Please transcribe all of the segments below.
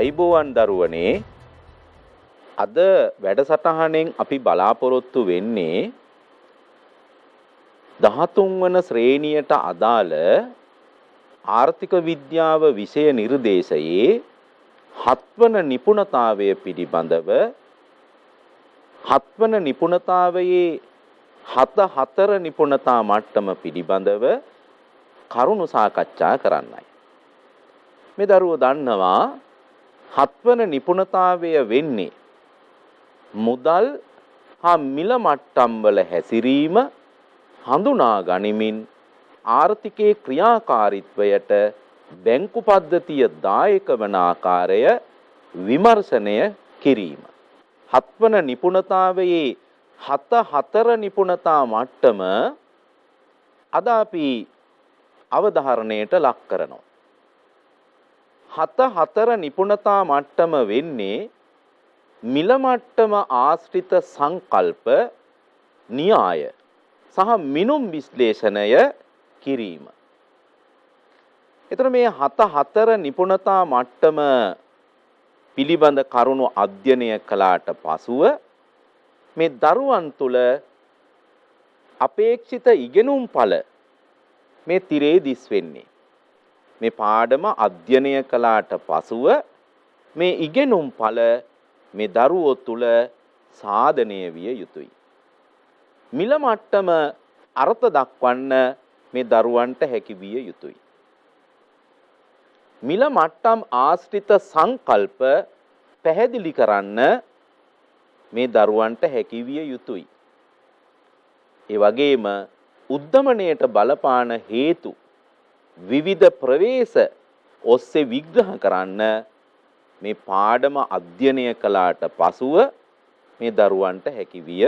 අයිබෝවන් දරුවනේ අද වැඩසටහනෙන් අපි බලාපොරොත්තු වෙන්නේ 13 වන ශ්‍රේණියට අදාළ ආර්ථික විද්‍යාව විෂය නිර්දේශයේ 7 වන නිපුණතාවය පිළිබඳව 7 වන නිපුණතාවයේ 4 නිපුණතා මට්ටම පිළිබඳව කරුණු සාකච්ඡා කරන්නයි. මේ දරුවෝ දන්නවා 7 වන නිපුණතාවය වෙන්නේ මුදල් හා මිල මට්ටම් වල හැසිරීම හඳුනා ගනිමින් ආර්ථිකයේ ක්‍රියාකාරීත්වයට බැංකු පද්ධතිය දායක වන ආකාරය විමර්ශනය කිරීම. 7 වන නිපුණතාවයේ 4 නිපුණතා මට්ටම අද අපි අවධාරණයට ලක් කරනවා. 4 නිපුණතා මට්ටම වෙන්නේ මිල මට්ටම ආශ්‍රිත සංකල්ප න්‍යාය සහ මිනුම් විශ්ලේෂණය කිරීම. එතන මේ 4 නිපුණතා මට්ටම පිළිබඳ කරුණු අධ්‍යයනය කළාට පසුව මේ දරුවන් තුළ අපේක්ෂිත ඉගෙනුම් ඵල මේ තිරේ දිස් වෙන්නේ. මේ පාඩම අධ්‍යයනය කළාට පසුව මේ ඉගෙනුම් ඵල මේ දරුවෝ තුළ සාධනය විය යුතුයි. මිල මට්ටම අර්ථ දක්වන්න මේ දරුවන්ට හැකි විය යුතුයි. මිල මට්ටම් ආශ්‍රිත සංකල්ප පැහැදිලි කරන්න මේ දරුවන්ට හැකි විය යුතුයි. ඒ වගේම උද්දමනයට බලපාන හේතු විවිධ ප්‍රවේශ ඔස්සේ විග්‍රහ කරන්න මේ පාඩම අධ්‍යයනය කළාට පසුව මේ දරුවන්ට හැකි විය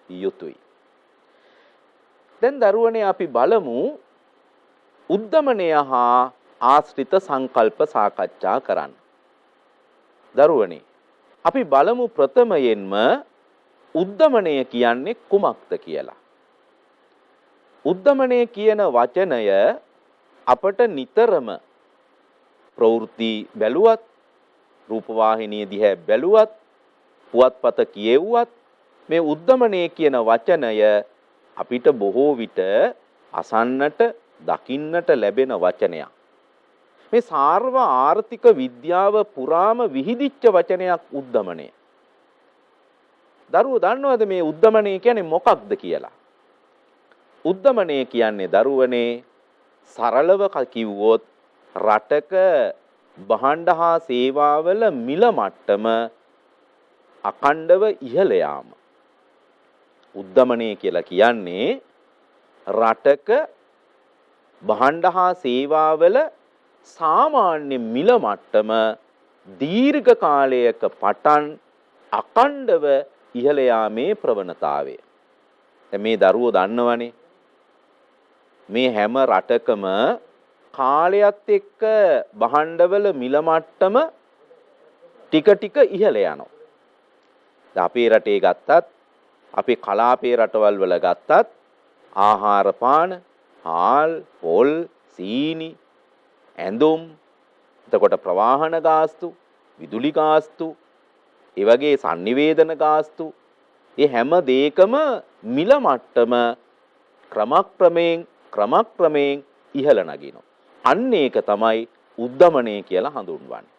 යුතුයි. දැන් දරුවනේ අපි බලමු උද්දමනය හා ආශ්‍රිත සංකල්ප සාකච්ඡා කරන්න. දරුවනේ අපි බලමු ප්‍රථමයෙන්ම උද්දමනය කියන්නේ කුමක්ද කියලා. උද්දමනය කියන වචනය අපට නිතරම ප්‍රවෘත්ති බැලුවත් රූපවාහිනිය දිහා බැලුවත් පුවත්පත කියෙව්වත් මේ උද්දමනය කියන වචනය අපිට බොහෝ විට අසන්නට දකින්නට ලැබෙන වචනයක්. මේ සාර්ව ආර්ථික විද්‍යාව පුරාම විහිදිච්ච වචනයක් උද්දමනය. දරුවෝ දන්නවද මේ උද්දමනය කියන්නේ මොකක්ද කියලා? උද්දමනය කියන්නේ දරුවනේ සරලව කිව්වොත් රටක භාණ්ඩ හා සේවාවල මිල මට්ටම අඛණ්ඩව ඉහළ යාම. උද්දමනය කියලා කියන්නේ රටක භාණ්ඩ හා සේවාවල සාමාන්‍ය මිල මට්ටම දීර්ඝ කාලයක පටන් අඛණ්ඩව ඉහළ යාමේ ප්‍රවණතාවය. දැන් මේ දරුවෝ දන්නවනේ මේ හැම රටකම කාලයත් එක්ක භාණ්ඩවල මිල මට්ටම ටික ටික ඉහළ යනවා. දැන් අපේ රටේ ගත්තත් අපේ කලාපයේ රටවල් වල ගත්තත් ආහාර පාන, හාල්, පොල්, සීනි, ඇඳුම්, එතකොට ප්‍රවාහන ගාස්තු, විදුලි ගාස්තු, ඒ වගේ sannivedana ගාස්තු, මේ හැම දෙයකම මිල මට්ටම ක්‍රමක්‍රමයෙන් ඉහළ නගිනවා. අන්න ඒක තමයි උද්දමනය කියලා හඳුන්වන්නේ.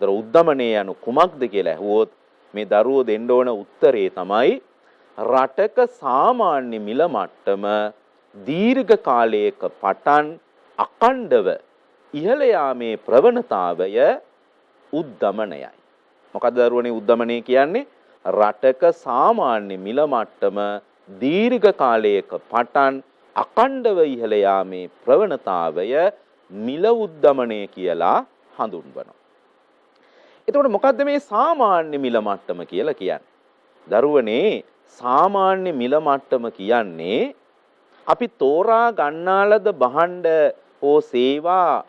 ඒතර උද්දමනය යනු කුමක්ද කියලා ඇහුවොත් මේ දරුවෝ දෙන්න ඕන උත්තරේ තමයි රටක සාමාන්‍ය මිල මට්ටම දීර්ඝ කාලයක පටන් අඛණ්ඩව ඉහළ යාමේ ප්‍රවණතාවය උද්දමනයයි. මොකද දරුවනේ උද්දමනය කියන්නේ රටක සාමාන්‍ය මිල මට්ටම දීර්ඝ කාලයක පටන් අඛණ්ඩව ඉහළ යාමේ ප්‍රවණතාවය මිල උද්දමනය කියලා හඳුන්වනවා. එතකොට මොකද්ද මේ සාමාන්‍ය මිල මට්ටම කියලා කියන්නේ? දරුවනේ සාමාන්‍ය මිල මට්ටම කියන්නේ අපි තෝරා ගන්නාලද භාණ්ඩ හෝ සේවා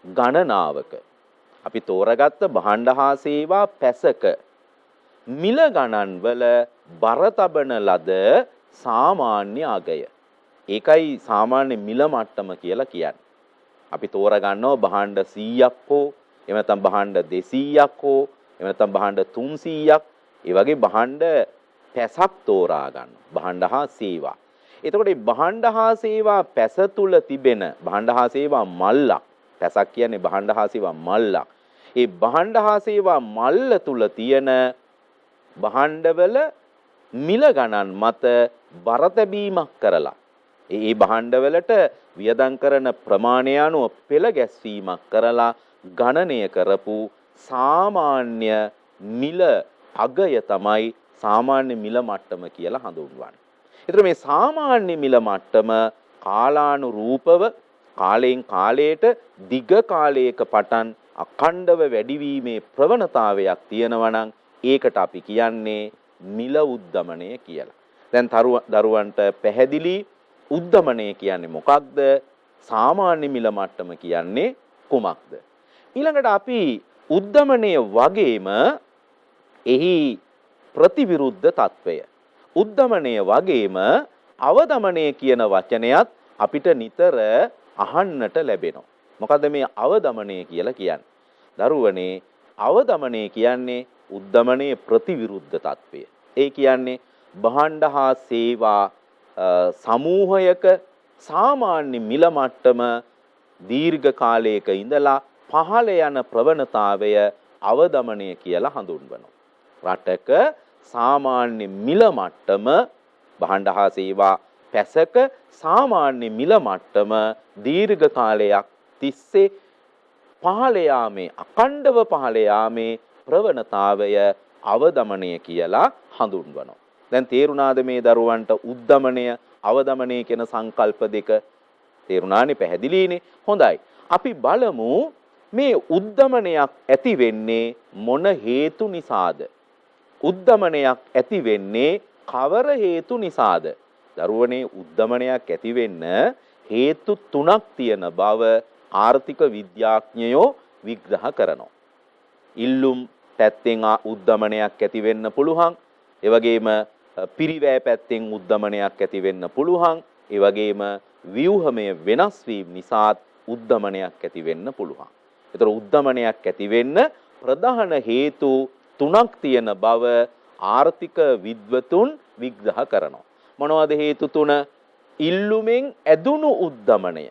ගණනාවක අපි තෝරාගත්ත භාණ්ඩ හා සේවා පැසක මිල ගණන් වල බර තබන ලද සාමාන්‍ය අගය. ඒකයි සාමාන්‍ය මිල මට්ටම කියලා කියන්නේ. අපි තෝරා ගන්නවා භාණ්ඩ 100ක් හෝ එහෙම නැත්නම් භාණ්ඩ 200ක් හෝ එහෙම නැත්නම් භාණ්ඩ 300ක් ඒ වගේ භාණ්ඩ පැසක් තෝරා ගන්න. භාණ්ඩ හා සේවා. එතකොට මේ භාණ්ඩ හා සේවා පැස තුල තිබෙන භාණ්ඩ හා සේවා මල්ලක්. පැසක් කියන්නේ භාණ්ඩ හා සේවා මල්ලක්. ඒ භාණ්ඩ හා සේවා මල්ල තුල තියෙන භාණ්ඩවල මිල ගණන් මත බර තැබීමක් කරලා ඒ භාණ්ඩවලට වියදම් කරන ප්‍රමාණය අනුව පෙළ ගැස්වීමක් කරලා ගණනය කරපු සාමාන්‍ය මිල අගය තමයි සාමාන්‍ය මිල මට්ටම කියලා හඳුන්වන්නේ. ඒතර මේ සාමාන්‍ය මිල මට්ටම කාලානුරූපව කාලයෙන් කාලයට දිග කාලයක පටන් අඛණ්ඩව වැඩිවීමේ ප්‍රවණතාවයක් තියෙනවා නම් ඒකට අපි කියන්නේ මිල උද්දමනය කියලා. දැන් දරුවන්ට පැහැදිලි උද්දමනය කියන්නේ මොකක්ද? සාමාන්‍ය මිල මට්ටම කියන්නේ කුමක්ද? ඊළඟට අපි උද්දමනය වගේම එහි ප්‍රතිවිරුද්ධ తත්වය උද්දමනය වගේම අවදමනය කියන වචනයත් අපිට නිතර අහන්නට ලැබෙනවා. මොකද මේ අවදමනය කියලා කියන්නේ? දරුවනේ අවදමනය කියන්නේ උද්දමනයේ ප්‍රතිවිරුද්ධ తත්වය. ඒ කියන්නේ භාණ්ඩ හා සේවා සමූහයක සාමාන්‍ය මිල මට්ටම දීර්ඝ කාලයක ඉඳලා පහළ යන ප්‍රවණතාවය අවදමනය කියලා හඳුන්වනවා. රටක සාමාන්‍ය මිල මට්ටම භාණ්ඩ හා සේවා පැසක සාමාන්‍ය මිල මට්ටම දීර්ඝ කාලයක් තිස්සේ පහළ යාමේ අඛණ්ඩව පහළ යාමේ ප්‍රවණතාවය අවදමනය කියලා හඳුන්වනවා. දැන් තේරුණාද මේ දරුවන්ට උද්දමනය අවදමනය කියන සංකල්ප දෙක? තේරුණානේ? පැහැදිලිනේ? හොඳයි. අපි බලමු මේ උද්දමනයක් ඇති වෙන්නේ මොන හේතු නිසාද? උද්දමනයක් ඇති වෙන්නේ කවර හේතු නිසාද? දරුවනේ උද්දමනයක් ඇති වෙන්න හේතු 3ක් තියෙන බව ආර්ථික විද්‍යාඥයෝ විග්‍රහ කරනවා. ඉල්ලුම් පැත්තෙන් උද්දමනයක් ඇති වෙන්න පුළුවන්. ඒ වගේම පිරිවැය පැත්තෙන් උද්දමනයක් ඇති වෙන්න පුළුවන්. ඒ වගේම ව්‍යුහමය වෙනස් වීම නිසාත් උද්දමනයක් ඇති වෙන්න පුළුවන්. ඒතර උද්දමනයක් ඇති වෙන්න ප්‍රධාන හේතු 3ක් තියෙන බව ආර්ථික විද්වතුන් විග්‍රහ කරනවා. මොනවද හේතු 3? ඉල්ලුමෙන් ඇදුණු උද්දමනය.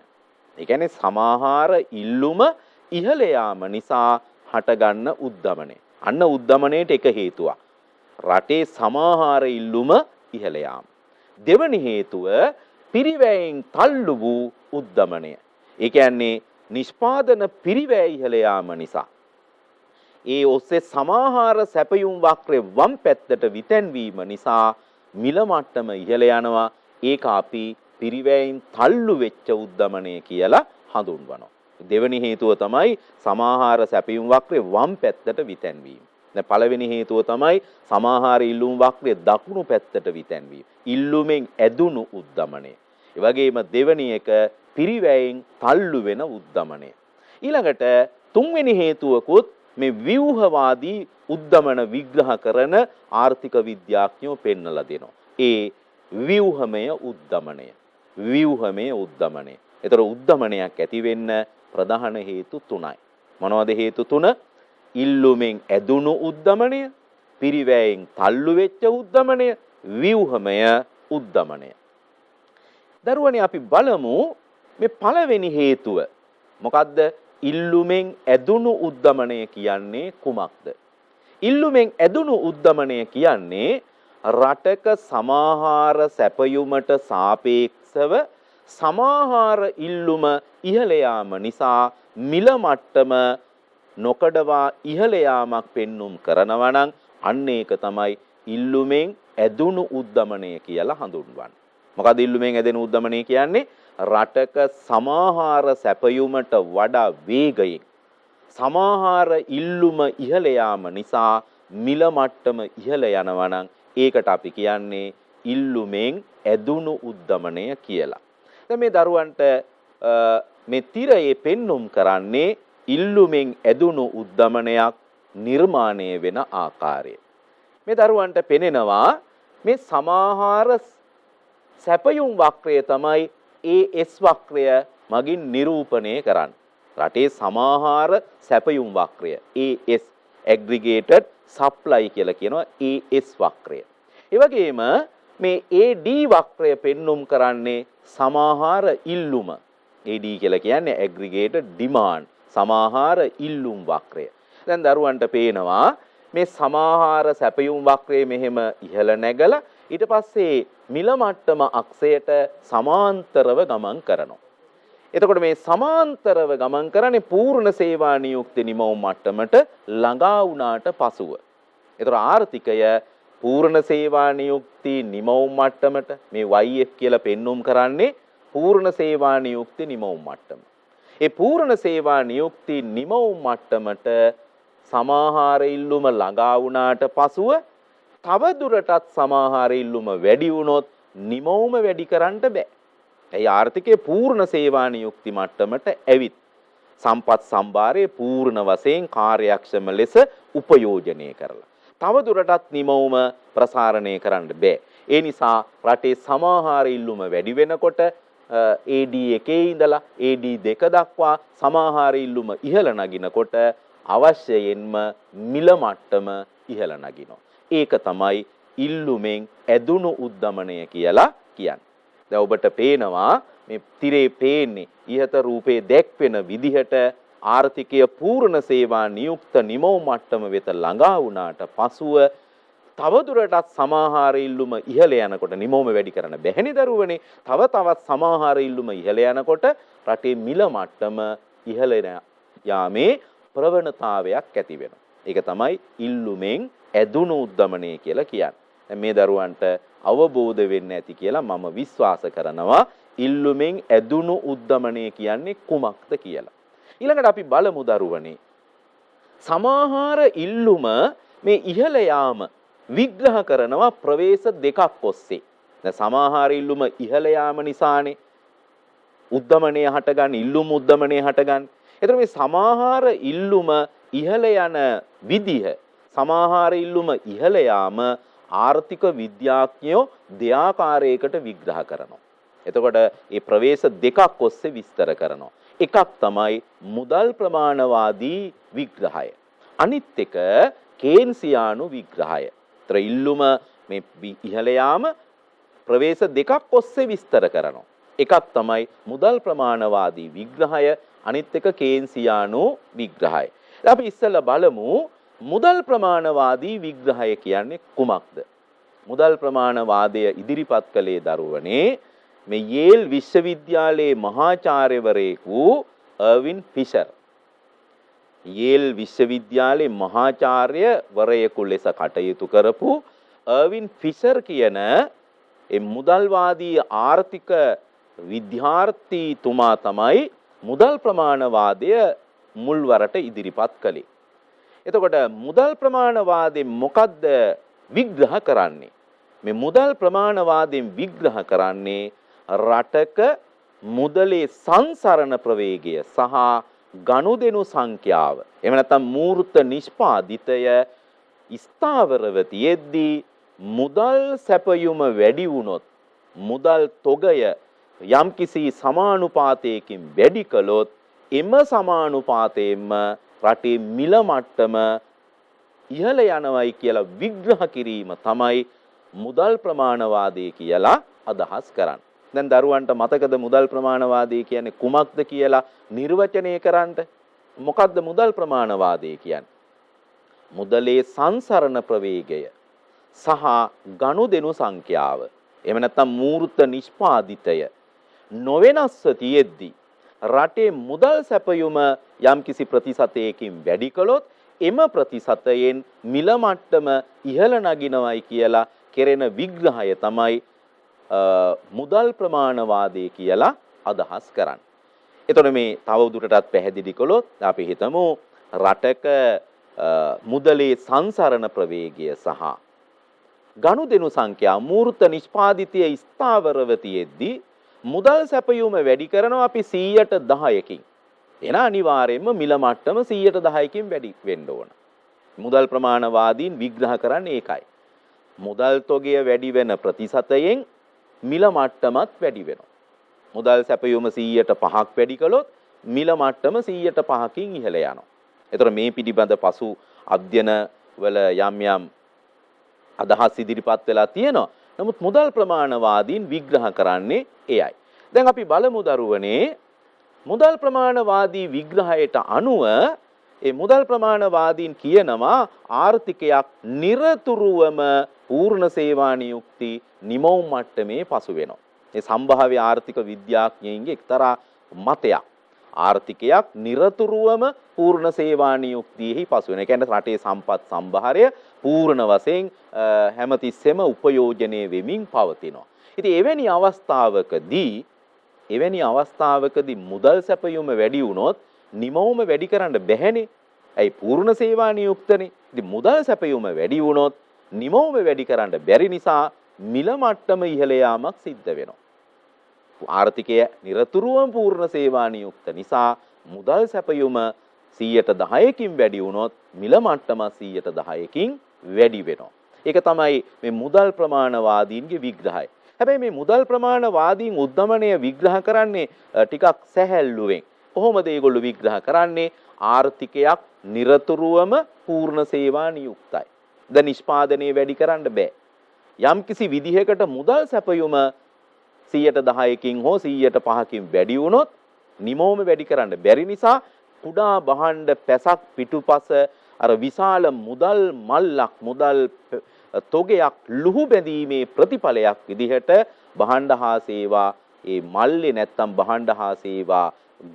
ඒ කියන්නේ සමාහාර ඉල්ලුම ඉහළ යාම නිසා හටගන්න උද්දමනය. අන්න උද්දමනයට එක හේතුවක්. රටේ සමාහාර ඉල්ලුම ඉහළ යාම. දෙවැනි හේතුව පිරිවැයෙන් තල්ලු වූ උද්දමනය. ඒ කියන්නේ නිෂ්පාදන පිරිවැය ඉහළ යාම නිසා. ඒ ඔස්සේ සමාහාර සැපයුම් වක්‍රේ වම් පැත්තට විතැන්වීම නිසා මිල මට්ටම ඉහළ යනවා. ඒක අපි පිරිවැයෙන් තල්ලු වෙච්ච උද්දමනය කියලා හඳුන්වනවා. දෙවෙනි හේතුව තමයි සමාහාර සැපයුම් වක්‍රේ වම් පැත්තට විතැන්වීම. දැන් පළවෙනි හේතුව තමයි සමාහාර ඉල්ලුම් වක්‍රේ දකුණු පැත්තට විතැන්වීම. ඉල්ලුමෙන් ඇදුණු උද්දමනය. ඒ වගේම දෙවෙනි එක පිරිවැයෙන් තල්ලු වෙන උද්දමනය. ඊළඟට තුන්වෙනි හේතුවකුත් මේ ව්‍යුහවාදී උද්දමන විග්‍රහ කරන ආර්ථික විද්‍යාඥයෝ පෙන්වලා දෙනවා. ඒ ව්‍යුහමය උද්දමනය. ව්‍යුහමය උද්දමනය. ඒතර උද්දමනයක් ඇති වෙන්න ප්‍රධාන හේතු 3යි. මොනවද හේතු 3? ඉල්ලුමෙන් ඇදුණු උද්දමනය, පිරිවැයෙන් තල්ලු වෙච්ච උද්දමනය, ව්‍යුහමය උද්දමනය. දරුවනේ අපි බලමු මේ පළවෙනි හේතුව. මොකද්ද? ඉල්ලුමෙන් ඇදුණු උද්දමනය කියන්නේ කුමක්ද? ඉල්ලුමෙන් ඇදුණු උද්දමනය කියන්නේ රටක සමාහාර සැපයුමට සාපේක්ෂව සමාහාර ඉල්ලුම ඉහළ යාම නිසා මිල මට්ටම නොකඩවා ඉහළ යාමක් පෙන්눔 කරනවා නම් අන්න ඒක තමයි ඉල්ලුමෙන් ඇදුණු උද්දමනය කියලා හඳුන්වන්නේ. මොකද ඉල්ලුමෙන් ඇදෙන උද්දමනය කියන්නේ රටක සමාහාර සැපයුමට වඩා වේගයෙන් සමාහාර ඉල්ලුම ඉහළ යාම නිසා මිල මට්ටම ඉහළ යනවා නම් ඒකට අපි කියන්නේ ඉල්ලුමෙන් ඇදුණු උද්දමනය කියලා. දැන් මේ දරුවන්ට මේ තිරයේ පෙන්눔 කරන්නේ ඉල්ලුමෙන් ඇදුණු උද්දමනයක් නිර්මාණය වෙන ආකාරය. මේ දරුවන්ට පෙනෙනවා මේ සමාහාර සැපයුම් වක්‍රය තමයි AS වක්‍රය මගින් නිරූපණය කරන්නේ. රටේ සමාහාර සැපයුම් වක්‍රය AS aggregated supply කියලා කියනවා AS වක්‍රය. ඒ වගේම මේ AD වක්‍රය පෙන්눔 කරන්නේ සමාහාර ඉල්ලුම. AD කියලා කියන්නේ aggregated demand සමාහාර ඉල්ලුම් වක්‍රය. දැන් දරුවන්ට පේනවා මේ සමාහාර සැපයුම් වක්‍රයේ මෙහෙම ඉහළ නැගලා ඊට පස්සේ මිල මට්ටම අක්ෂයට සමාන්තරව ගමන් කරනවා. එතකොට මේ සමාන්තරව ගමන් කරන්නේ පූර්ණ සේවා නියුක්ති නිමවුම් මට්ටමට ළඟා වුණාට පසුව. ඒතර ආර්ථිකය පූර්ණ සේවා නියුක්ති නිමවුම් මට්ටමට මේ YF කියලා පෙන්눔 කරන්නේ පූර්ණ සේවා නියුක්ති නිමවුම් මට්ටම. ඒ පූර්ණ සේවා නියුක්ති නිමවුම් මට්ටමට සමාහාර ඉල්ලුම ළඟා වුණාට පසුව තව දුරටත් සමාහාර ඉල්ලුම වැඩි වුණොත් නිමවුම වැඩි කරන්න බෑ. ඒ ආර්ථිකයේ පූර්ණ සේවා නියුක්ති මට්ටමට ඇවිත් සම්පත් සම්භාරයේ පූර්ණ වශයෙන් කාර්යක්ෂම ලෙස උපයෝජනය කරලා තව දුරටත් නිමවුම ප්‍රසාරණය කරන්න බෑ. ඒ නිසා රටේ සමාහාර ඉල්ලුම වැඩි වෙනකොට AD 1 ඉඳලා AD 2 දක්වා සමාහාර ඉල්ලුම ඉහළ නගිනකොට අවශ්‍යයෙන්ම මිල මට්ටම ඉහළ නගිනවා. ඒක තමයි ඉල්ලුමෙන් ඇදුණු උද්දමනය කියලා කියන්නේ. දැන් ඔබට පේනවා මේ තිරේ පේන්නේ ඉහත රූපේ දැක්වෙන විදිහට ආර්ථිකය පූර්ණ සේවා නියුක්ත නිමවුම් මට්ටම වෙත ළඟා වුණාට පසුව තවදුරටත් සමාහාර ඉල්ලුම ඉහළ යනකොට නිමවුම වැඩි කරන්න බැහැනේ දරුවනේ. තව තවත් සමාහාර ඉල්ලුම ඉහළ යනකොට රටේ මිල මට්ටම ඉහළ යාමේ ප්‍රවණතාවයක් ඇති වෙනවා. ඒක තමයි ඉල්ලුමෙන් ඇදුණු උද්දමනය කියලා කියන්නේ. දැන් මේ දරුවන්ට අවබෝධ වෙන්න ඇති කියලා මම විශ්වාස කරනවා ඉල්ලුමෙන් ඇදුණු උද්දමනය කියන්නේ කුමක්ද කියලා. ඊළඟට අපි බලමු දරුවනේ සමාහාර ඉල්ලුම මේ ඉහළ යාම විග්‍රහ කරනවා ප්‍රවේශ දෙකක් ඔස්සේ. දැන් සමාහාර ඉල්ලුම ඉහළ යාම නිසානේ උද්දමනය හටගන්නේ ඉල්ලුම උද්දමනය හටගන්නේ. එතකොට මේ සමාහාර ඉල්ලුම ඉහළ යන විදිහ සමාහාර ඉල්ලුම ඉහළ යාම ආර්ථික විද්‍යාඥයෝ දෙආකාරයකට විග්‍රහ කරනවා. එතකොට මේ ප්‍රවේශ දෙකක් ඔස්සේ විස්තර කරනවා. එකක් තමයි මුදල් ප්‍රමාණවාදී විග්‍රහය. අනිත් එක කේන්සියානු විග්‍රහය. ඒතර ඉල්ලුම මේ ඉහළ යාම ප්‍රවේශ දෙකක් ඔස්සේ විස්තර කරනවා. එකක් තමයි මුදල් ප්‍රමාණවාදී විග්‍රහය, අනිත් එක කේන්සියානු විග්‍රහය. අපි ඉස්සෙල්ලා බලමු මුදල් ප්‍රමාණවාදී විග්‍රහය කියන්නේ කුමක්ද? මුදල් ප්‍රමාණවාදය ඉදිරිපත් කළේ දරුවනේ මේ යේල් විශ්වවිද්‍යාලයේ මහාචාර්යවරයෙකු අර්වින් ෆිෂර්. යේල් විශ්වවිද්‍යාලයේ මහාචාර්යවරයෙකු ලෙස කටයුතු කරපු අර්වින් ෆිෂර් කියන ඒ මුදල්වාදී ආර්ථික විද්‍යාර්ථීතුමා තමයි මුදල් ප්‍රමාණවාදය මුල්වරට ඉදිරිපත් කළේ. එතකොට මුදල් ප්‍රමාණවාදයෙන් මොකද්ද විග්‍රහ කරන්නේ? මේ මුදල් ප්‍රමාණවාදයෙන් විග්‍රහ කරන්නේ රටක මුදලේ සංසරණ ප්‍රවේගය සහ ගනුදෙනු සංඛ්‍යාව. එහෙම නැත්නම් මූර්ත නිෂ්පාදිතය ස්ථාවරව තියෙද්දී මුදල් සැපයුම වැඩි වුණොත් මුදල් තොගය යම්කිසි සමානුපාතයකින් වැඩි කළොත් එම සමානුපාතයෙන්ම රටේ මිල මට්ටම ඉහළ යනවයි කියලා විග්‍රහ කිරීම තමයි මුදල් ප්‍රමාණවාදය කියලා අදහස් කරන්නේ. දැන් දරුවන්ට මතකද මුදල් ප්‍රමාණවාදය කියන්නේ කුමක්ද කියලා නිර්වචනය කරන්න? මොකක්ද මුදල් ප්‍රමාණවාදය කියන්නේ? මුදලේ සංසරණ ප්‍රවේගය සහ ගනුදෙනු සංඛ්‍යාව. එහෙම නැත්නම් මූර්ත නිෂ්පාදිතය නොවෙනස්ව තියෙද්දී රටේ මුදල් සැපයුම යම්කිසි ප්‍රතිශතයකින් වැඩි කළොත් එම ප්‍රතිශතයෙන් මිල මට්ටම ඉහළ නගිනවයි කියලා කෙරෙන විග්‍රහය තමයි මුදල් ප්‍රමාණවාදය කියලා අදහස් කරන්නේ. එතකොට මේ තවදුරටත් පැහැදිලි කළොත් අපි හිතමු රටක මුදලේ සංසරණ ප්‍රවේගය සහ ගනුදෙනු සංඛ්‍යාව මූර්ත නිෂ්පාදිතය ස්ථාවරව තියෙද්දී මුදල් සැපයුම වැඩි කරනවා අපි 10%කින්. එන අනිවාර්යයෙන්ම මිල මට්ටම 10%කින් වැඩි වෙන්න ඕන. මුදල් ප්‍රමාණවාදීන් විග්‍රහ කරන්නේ ඒකයි. මුදල් තොගය වැඩි වෙන ප්‍රතිශතයෙන් මිල මට්ටමත් වැඩි වෙනවා. මුදල් සැපයුම 5%ක් වැඩි කළොත් මිල මට්ටම 105කින් ඉහළ යනවා. ඒතර මේ පිළිබඳ පසු අධ්‍යයන වල යම් යම් අදහස් ඉදිරිපත් වෙලා තියෙනවා. නමුත් මුදල් ප්‍රමාණවාදීන් විග්‍රහ කරන්නේ එයයි. දැන් අපි බලමු දරුවනේ මුදල් ප්‍රමාණවාදී විග්‍රහයට අනුව ඒ මුදල් ප්‍රමාණවාදීන් කියනවා ආර්ථිකයක් නිරතුරුවම පූර්ණ සේවා නියුක්ති නිමවුම් මට්ටමේ පසු වෙනවා. මේ සම්භාව්‍ය ආර්ථික විද්‍යාඥයින්ගේ එක්තරා මතයක්. ආර්ථිකයක් නිරතුරුවම පූර්ණ සේවා නියුක්තියෙහි පසු වෙනවා. ඒ කියන්නේ රටේ සම්පත් සම්භාරය පූර්ණ වශයෙන් හැමතිස්සෙම උපයෝජනය වෙමින් පවතිනවා. ඉතින් එවැනි අවස්ථාවකදී මුදල් සැපයුම වැඩි වුණොත් නිමවුම වැඩි කරන්න බැහැනේ. ඇයි පූර්ණ සේවා නියුක්තනේ. ඉතින් මුදල් සැපයුම වැඩි වුණොත් නිමවුම වැඩි කරන්න බැරි නිසා මිල මට්ටම ඉහළ යාමක් සිද්ධ වෙනවා. ආර්ථිකය නිරතුරුවම පූර්ණ සේවා නියුක්ත නිසා මුදල් සැපයුම 10%කින් වැඩි වුණොත් මිල මට්ටම 10%කින් වැඩි වෙනවා. ඒක තමයි මේ මුදල් ප්‍රමාණවාදීන්ගේ විග්‍රහය. හැබැයි මේ මුදල් ප්‍රමාණවාදීන් උද්දමනය විග්‍රහ කරන්නේ ටිකක් සැහැල්ලුවෙන්. කොහොමද ඒගොල්ලෝ විග්‍රහ කරන්නේ? ආර්ථිකයක් නිරතුරුවම පූර්ණ සේවා නියුක්තයි. දැන් නිෂ්පාදනය වැඩි කරන්න බෑ. යම්කිසි විදිහකට මුදල් සැපයුම 10%කින් හෝ 105කින් වැඩි වුණොත් නිමවුම වැඩි කරන්න බැරි නිසා කුඩා භාණ්ඩ පැසක් පිටුපස අර විශාල මුදල් මල්ලක් මුදල් තොගයක් ලුහු බැඳීමේ ප්‍රතිඵලයක් විදිහට භාණ්ඩ හා සේවා ඒ මල්ලේ නැත්තම් භාණ්ඩ හා සේවා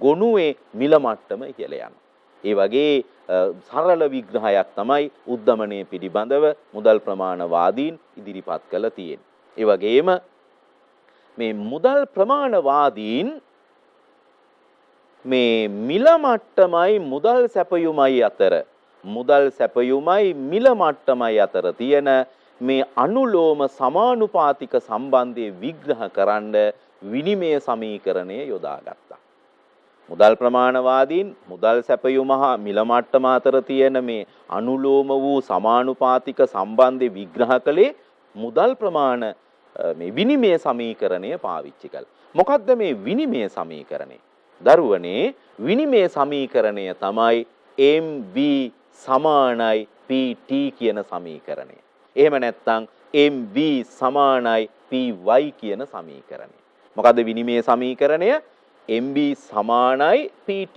ගොනුවේ මිල මට්ටම ඉහළ යනවා. ඒ වගේ සරල විග්‍රහයක් තමයි උද්දමනය පිළිබඳව මුදල් ප්‍රමාණවාදීන් ඉදිරිපත් කළ තියෙන්නේ. ඒ වගේම මේ මුදල් ප්‍රමාණවාදීන් මේ මිල මට්ටමයි මුදල් සැපයුමයි අතර මුදල් සැපයුමයි මිල මට්ටමයි අතර තියෙන මේ අනුලෝම සමානුපාතික සම්බන්ධය විග්‍රහ කරන්න විනිමය සමීකරණය යොදාගත්තා. මුදල් ප්‍රමාණවාදීන් මුදල් සැපයුම හා මිල මට්ටම අතර තියෙන මේ අනුලෝම වූ සමානුපාතික සම්බන්ධය විග්‍රහ කළේ මුදල් ප්‍රමාණ මේ විනිමය සමීකරණය පාවිච්චි කළා. මොකද්ද මේ විනිමය සමීකරණය? දරුවනේ විනිමය සමීකරණය තමයි MV සමානයි PT කියන සමීකරණය. එහෙම නැත්නම් MV සමානයි PY කියන සමීකරණය. මොකද්ද විනිමය සමීකරණය? MB සමානයි PT.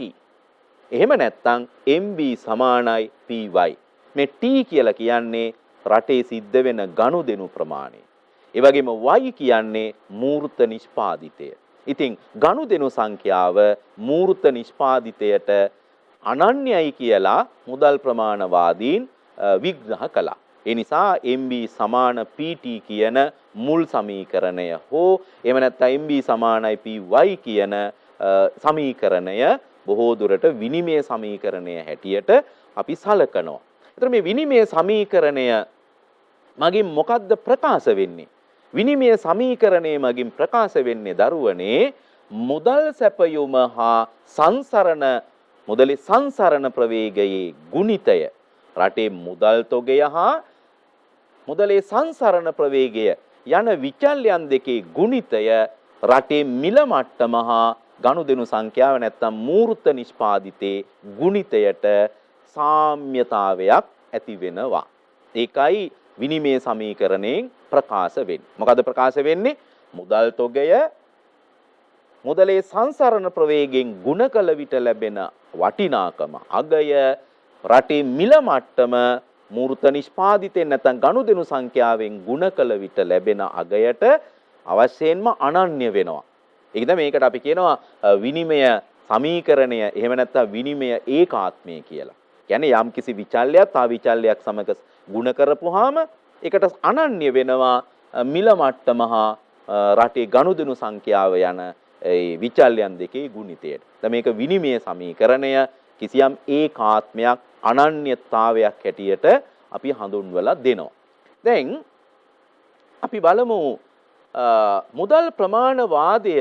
එහෙම නැත්නම් MB සමානයි PY. මේ T කියලා කියන්නේ රටේ සිද්ධ වෙන ගනුදෙනු ප්‍රමාණය. ඒ වගේම Y කියන්නේ මූර්ත නිෂ්පාදිතය. ඉතින් ගනුදෙනු සංඛ්‍යාව මූර්ත නිෂ්පාදිතයට අනන්‍යයි කියලා මුදල් ප්‍රමාණවාදීන් විග්‍රහ කළා. ඒ නිසා MB සමාන PT කියන මුල් සමීකරණය හෝ එහෙම නැත්නම් MB සමානයි PY කියන සමීකරණය බොහෝ දුරට විනිමය සමීකරණය හැටියට අපි සලකනවා. ඒතර මේ විනිමය සමීකරණය මගින් මොකද්ද ප්‍රකාශ වෙන්නේ? විනිමය සමීකරණය මගින් ප්‍රකාශ වෙන්නේ දරුවනේ මුදල් සැපයුම හා සංසරණ මුදලේ සංසරණ ප්‍රවේගයේ ගුණිතය. රටේ මුදල් තොගය හා මුදලේ සංසරණ ප්‍රවේගය යන විචල්‍යයන් දෙකේ ගුණිතය රටේ මිල මට්ටම හා ගනුදෙනු සංඛ්‍යාව නැත්තම් මූර්ත නිෂ්පාදිතේ ගුණිතයට සාම්‍යතාවයක් ඇති වෙනවා. ඒකයි විනිමය සමීකරණයෙන් ප්‍රකාශ වෙන්නේ. මොකද ප්‍රකාශ වෙන්නේ? මුදල් තොගය මුදලේ සංසරණ ප්‍රවේගයෙන් ගුණ කළ විට ලැබෙන වටිනාකම අගය රටේ මිල මට්ටම මූර්ත නිෂ්පාදිතේ නැත්නම් ගනුදෙනු සංඛ්‍යාවෙන් ගුණ කළ විට ලැබෙන අගයට අවශ්‍යයෙන්ම අනන්‍ය වෙනවා. ඒක තමයි මේකට අපි කියනවා විනිමය සමීකරණය එහෙම නැත්නම් විනිමය ඒකාත්මය කියලා. කියන්නේ යම් කිසි විචල්‍යයක් තා විචල්‍යයක් සමග ගුණ කරපුවාම ඒකට අනන්‍ය වෙනවා මිල මට්ටම හා රටේ ගනුදෙනු සංඛ්‍යාව යන ඒ විචල්‍යයන් දෙකේ ගුණිතයට. දැන් මේක විනිමය සමීකරණය කිසියම් ඒකාත්මයක් අනන්‍යතාවයක් හැටියට අපි හඳුන්වලා දෙනවා. දැන් අපි බලමු මුදල් ප්‍රමාණවාදය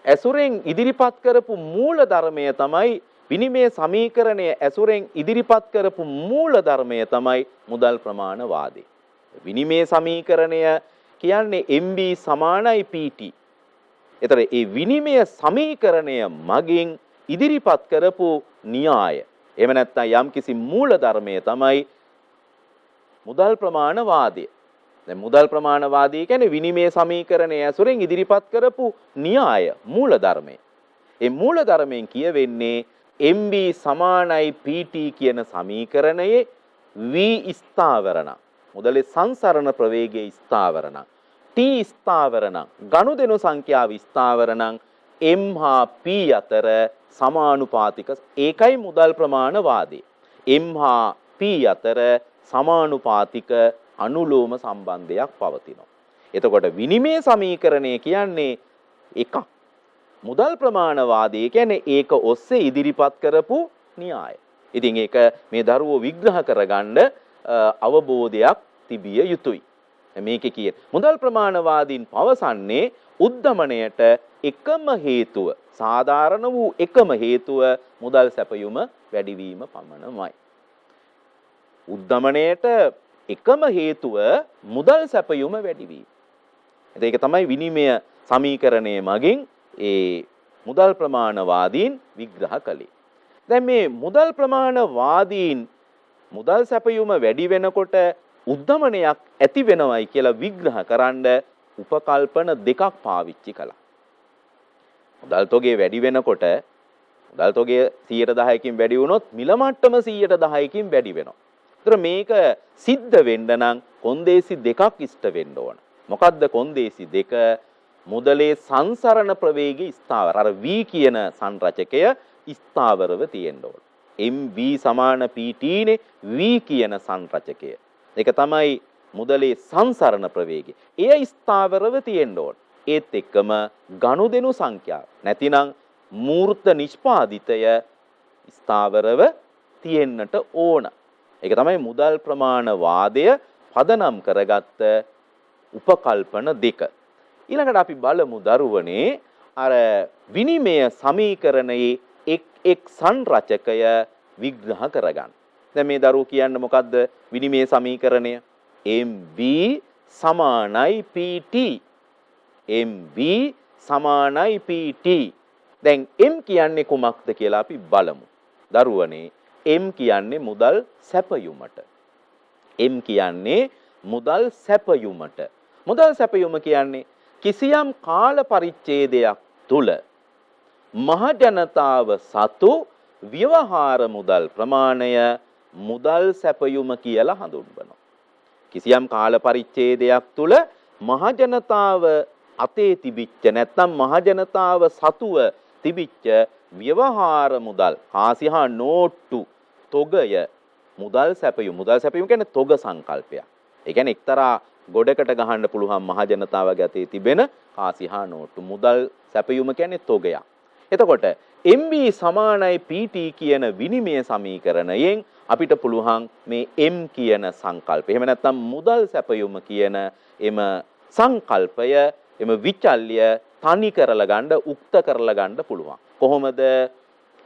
ඇසුරෙන් ඉදිරිපත් කරපු මූල ධර්මය තමයි විනිමය සමීකරණය ඇසුරෙන් ඉදිරිපත් කරපු මූල ධර්මය තමයි මුදල් ඒතර ඒ විනිමය සමීකරණය මගින් ඉදිරිපත් කරපු න්‍යාය. එහෙම නැත්නම් යම්කිසි මූල ධර්මය තමයි මුදල් ප්‍රමාණවාදය. දැන් මුදල් ප්‍රමාණවාදය කියන්නේ විනිමය සමීකරණය ඇසුරෙන් ඉදිරිපත් කරපු න්‍යාය මූල ධර්මය. ඒ මූල ධර්මයෙන් කියවෙන්නේ MB සමානයි PT කියන සමීකරණයේ V ස්ථාවරණ මුදලේ සංසරණ ප්‍රවේගයේ ස්ථාවරණ T ස්ථාවරණ ගනුදෙනු සංඛ්‍යාව ස්ථාවරණ M හා P අතර සමානුපාතික ඒකයි මුදල් ප්‍රමාණවාදය. M හා P අතර සමානුපාතික අනුලෝම සම්බන්ධයක් පවතිනවා. එතකොට විනිමය සමීකරණය කියන්නේ එකක්. මුදල් ප්‍රමාණවාදය කියන්නේ ඒක ඔස්සේ ඉදිරිපත් කරපු න්‍යාය. ඉතින් ඒක මේ දරුවෝ විග්‍රහ කරගන්න අවබෝධයක් තිබිය යුතුයි. මේකේ කියේ මුදල් ප්‍රමාණවාදීන් පවසන්නේ උද්ධමණයට එකම හේතුව සාධාරණ වූ එකම හේතුව මුදල් සැපයුම වැඩිවීම පමණමයි. උද්ධමණයට එකම හේතුව මුදල් සැපයුම වැඩිවීම. ඒක තමයි විනිමය සමීකරණයේ මගින් ඒ මුදල් ප්‍රමාණවාදීන් විග්‍රහ කළේ. දැන් මේ මුදල් ප්‍රමාණවාදීන් මුදල් සැපයුම වැඩි වෙනකොට උද්ධමනයක් ඇති වෙනවයි කියලා විග්‍රහ කරන්න උපකල්පන දෙකක් පාවිච්චි කළා. මුදල් තොගේ වැඩි වෙනකොට මුදල් තොගේ 110කින් වැඩි වුණොත් මිල මට්ටම 110කින් වැඩි වෙනවා. ඒතර මේක සිද්ධ වෙන්න නම් කොන්දේසි දෙකක් ඉෂ්ට වෙන්න ඕන. මොකද්ද කොන්දේසි දෙක? මුදලේ සංසරණ ප්‍රවේගය ස්ථාවර. අර V කියන සංරචකය ස්ථාවරව තියෙන්න ඕන. MV සමාන PT නේ V කියන සංරචකය. ඒක තමයි මුදලේ සංසරණ ප්‍රවේගය. එය ස්ථාවරව තියෙන්න ඕන. ඒත් එක්කම ගනුදෙනු සංඛ්‍යාව නැතිනම් මූර්ත නිෂ්පාදිතය ස්ථාවරව තියෙන්නට ඕන. ඒක තමයි මුදල් ප්‍රමාණවාදය පදනම් කරගත්ත උපකල්පන දෙක. ඊළඟට අපි බලමු දරුවනේ අර විනිමය සමීකරණයේ එක් සංරචකය විග්‍රහ කරගන්න. දැන් මේ දරුවෝ කියන්නේ මොකද්ද විනිමය සමීකරණය? MV සමානයි PT. MV සමානයි PT. දැන් M කියන්නේ කුමක්ද කියලා අපි බලමු. දරුවනේ M කියන්නේ මුදල් සැපයුමට. M කියන්නේ මුදල් සැපයුමට. මුදල් සැපයුම කියන්නේ කිසියම් කාල පරිච්ඡේදයක් තුල මහජනතාව සතු ව්‍යවහාර මුදල් ප්‍රමාණය මුදල් සැපයුම කියලා හඳුන්වනවා. කිසියම් කාල පරිච්ඡේදයක් තුල මහජනතාව අතේ තිබිච්ච නැත්නම් මහජනතාව සතුව තිබිච්ච ව්‍යවහාර මුදල් කාසි හා නෝට්ටු තොගය මුදල් සැපයුම. මුදල් සැපයුම කියන්නේ තොග සංකල්පයක්. ඒ කියන්නේ එක්තරා ගොඩකට ගහන්න පුළුවන් මහජනතාවගේ අතේ තිබෙන කාසි හා නෝට්ටු. මුදල් සැපයුම කියන්නේ තොගයක්. එතකොට MB සමානයි PT කියන විනිමය සමීකරණයෙන් අපිට පුළුවන් මේ M කියන සංකල්පය. එහෙම නැත්නම් මුදල් සැපයුම කියන එම සංකල්පය එම විචල්්‍ය තනි කරලා ගන්න, උක්ත කරලා ගන්න පුළුවන්. කොහොමද?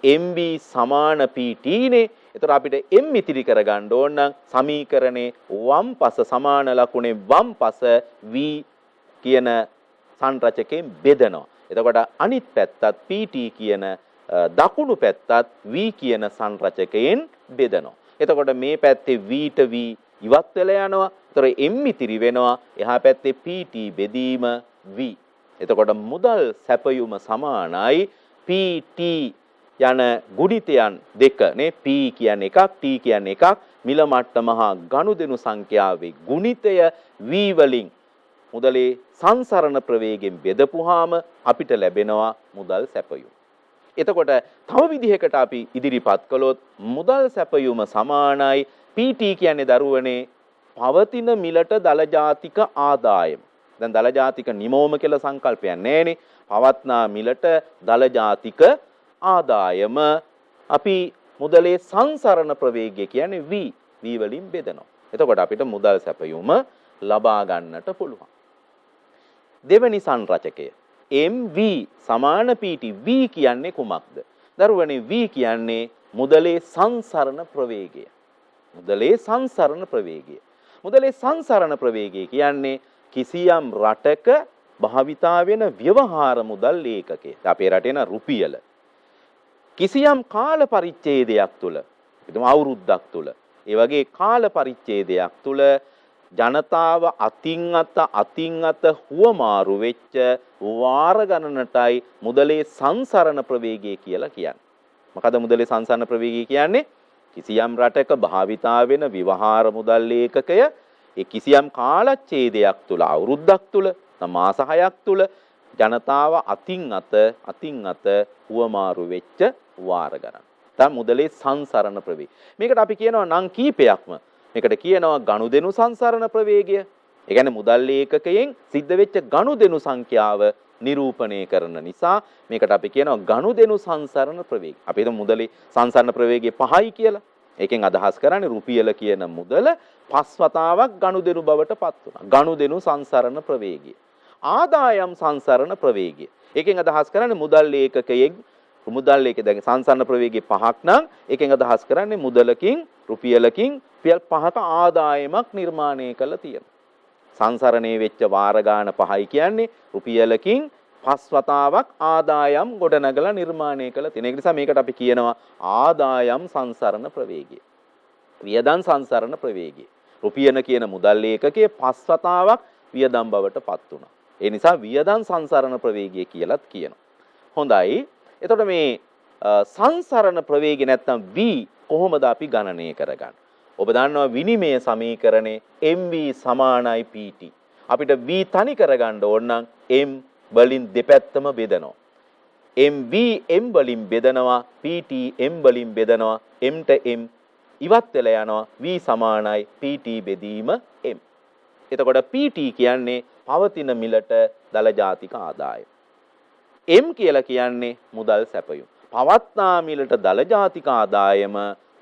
MB සමාන PT නේ. ඒතර අපිට M ඉතිරි කරගන්න ඕන නම් සමීකරණේ වම් පස සමාන ලකුණේ වම් පස V කියන සංරචකයෙන් බෙදනවා. එතකොට අනිත් පැත්තත් PT කියන දකුණු පැත්තත් V කියන සංරචකයෙන් බෙදනවා. එතකොට මේ පැත්තේ V ට V ඉවත් වෙලා යනවා. ඒතර M ඉතිරි වෙනවා. එහා පැත්තේ PT බෙදීම V. එතකොට මුදල් සැපයුම සමානයි PT යන ගුණිතයන් දෙක නේ. P කියන්නේ එකක්, T කියන්නේ එකක්. මිල මට්ටම හා ගනුදෙනු සංඛ්‍යාවේ ගුණිතය V වලින් මුදලේ සංසරණ ප්‍රවේගයෙන් බෙදපුවාම අපිට ලැබෙනවා මුදල් සැපයුම. එතකොට තව විදිහකට අපි ඉදිරිපත් කළොත් මුදල් සැපයුම සමානයි PT කියන්නේ දරුවනේ පවතින මිලට දල ජාතික ආදායම. දැන් දල ජාතික නිමෝම කියලා සංකල්පයක් නැහැනේ. පවත්නා මිලට දල ජාතික ආදායම අපි මුදලේ සංසරණ ප්‍රවේගය කියන්නේ V වලින් බෙදනවා. එතකොට අපිට මුදල් සැපයුම ලබා ගන්නට පුළුවන්. දෙවැනි සංරචකය MV සමාන PT. V කියන්නේ කුමක්ද? දරුවනේ V කියන්නේ මුදලේ සංසරණ ප්‍රවේගය. මුදලේ සංසරණ ප්‍රවේගය. මුදලේ සංසරණ ප්‍රවේගය කියන්නේ කිසියම් රටක භාවිතා වෙන ව්‍යවහාර මුදල් ඒකකය. අපේ රටේ න රුපියල. කිසියම් කාල පරිච්ඡේදයක් තුල, හිතමු අවුරුද්දක් තුල, ඒ වගේ කාල පරිච්ඡේදයක් තුල ජනතාව අතින් අත හුවමාරු වෙච්ච වාර ගණනටයි මුදලේ සංසරණ ප්‍රවේගය කියලා කියන්නේ. මොකද මුදලේ සංසරණ ප්‍රවේගය කියන්නේ කිසියම් රටක භාවිතා වෙන ව්‍යවහාර මුදල් ඒකකය ඒ කිසියම් කාලච්ඡේදයක් තුල අවුරුද්දක් තුල මාස 6ක් තුල ජනතාව අතින් අත හුවමාරු වෙච්ච වාර ගණන. දැන් මුදලේ සංසරණ ප්‍රවේගය. මේකට අපි කියනවා නම් කීපයක්ම. මේකට කියනවා ගනුදෙනු සංසරණ ප්‍රවේගය. ඒ කියන්නේ මුදල් ඒකකයෙන් සිද්ධ වෙච්ච ගනුදෙනු සංඛ්‍යාව නිරූපණය කරන නිසා මේකට අපි කියනවා ගනුදෙනු සංසරණ ප්‍රවේගය. අපි හිතමු මුදලේ සංසරණ ප්‍රවේගය 5යි කියලා. ඒකෙන් අදහස් කරන්නේ රුපියල කියන මුදල 5 වතාවක් ගනුදෙනු බවට පත් වුණා. ගනුදෙනු සංසරණ ප්‍රවේගය. ආදායම් සංසරණ ප්‍රවේගය. ඒකෙන් අදහස් කරන්නේ මුදල් ඒකකයෙන් මුදල් ඒකේ දැන් සංසරණ ප්‍රවේගය 5ක් නම් ඒකෙන් අදහස් කරන්නේ මුදලකින් රුපියලකින් රුපියල් 5ක ආදායමක් නිර්මාණය කළා තියෙනවා. සංසරණේ වෙච්ච වාර ගාන 5යි කියන්නේ රුපියලකින් 5 වතාවක් ආදායම් ගොඩනගලා නිර්මාණය කළා තියෙන. ඒක නිසා මේකට අපි කියනවා ආදායම් සංසරණ ප්‍රවේගය. වියදම් සංසරණ ප්‍රවේගය. රුපියන කියන මුදල් ඒකකයේ 5 වතාවක් වියදම් බවට පත් වුණා. ඒ නිසා වියදම් සංසරණ ප්‍රවේගය කියලාත් කියනවා. හොඳයි. එතකොට මේ සංසරණ ප්‍රවේගය නැත්තම් V කොහොමද අපි ගණනය කරගන්නේ? ඔබ දන්නවා විනිමය සමීකරණේ MV සමානයි PT. අපිට V තනි කරගන්න ඕන නම් M වලින් දෙපැත්තම බෙදනවා. MV M වලින් බෙදනවා, PT M වලින් බෙදනවා. M ට M ඉවත් වෙලා යනවා. V සමානයි PT බෙදීම M. එතකොට PT කියන්නේ පවතින මිලට දල ජාතික ආදායම. M කියලා කියන්නේ මුදල් සැපයුම්. පවත්නා මිලට දල ජාතික ආදායම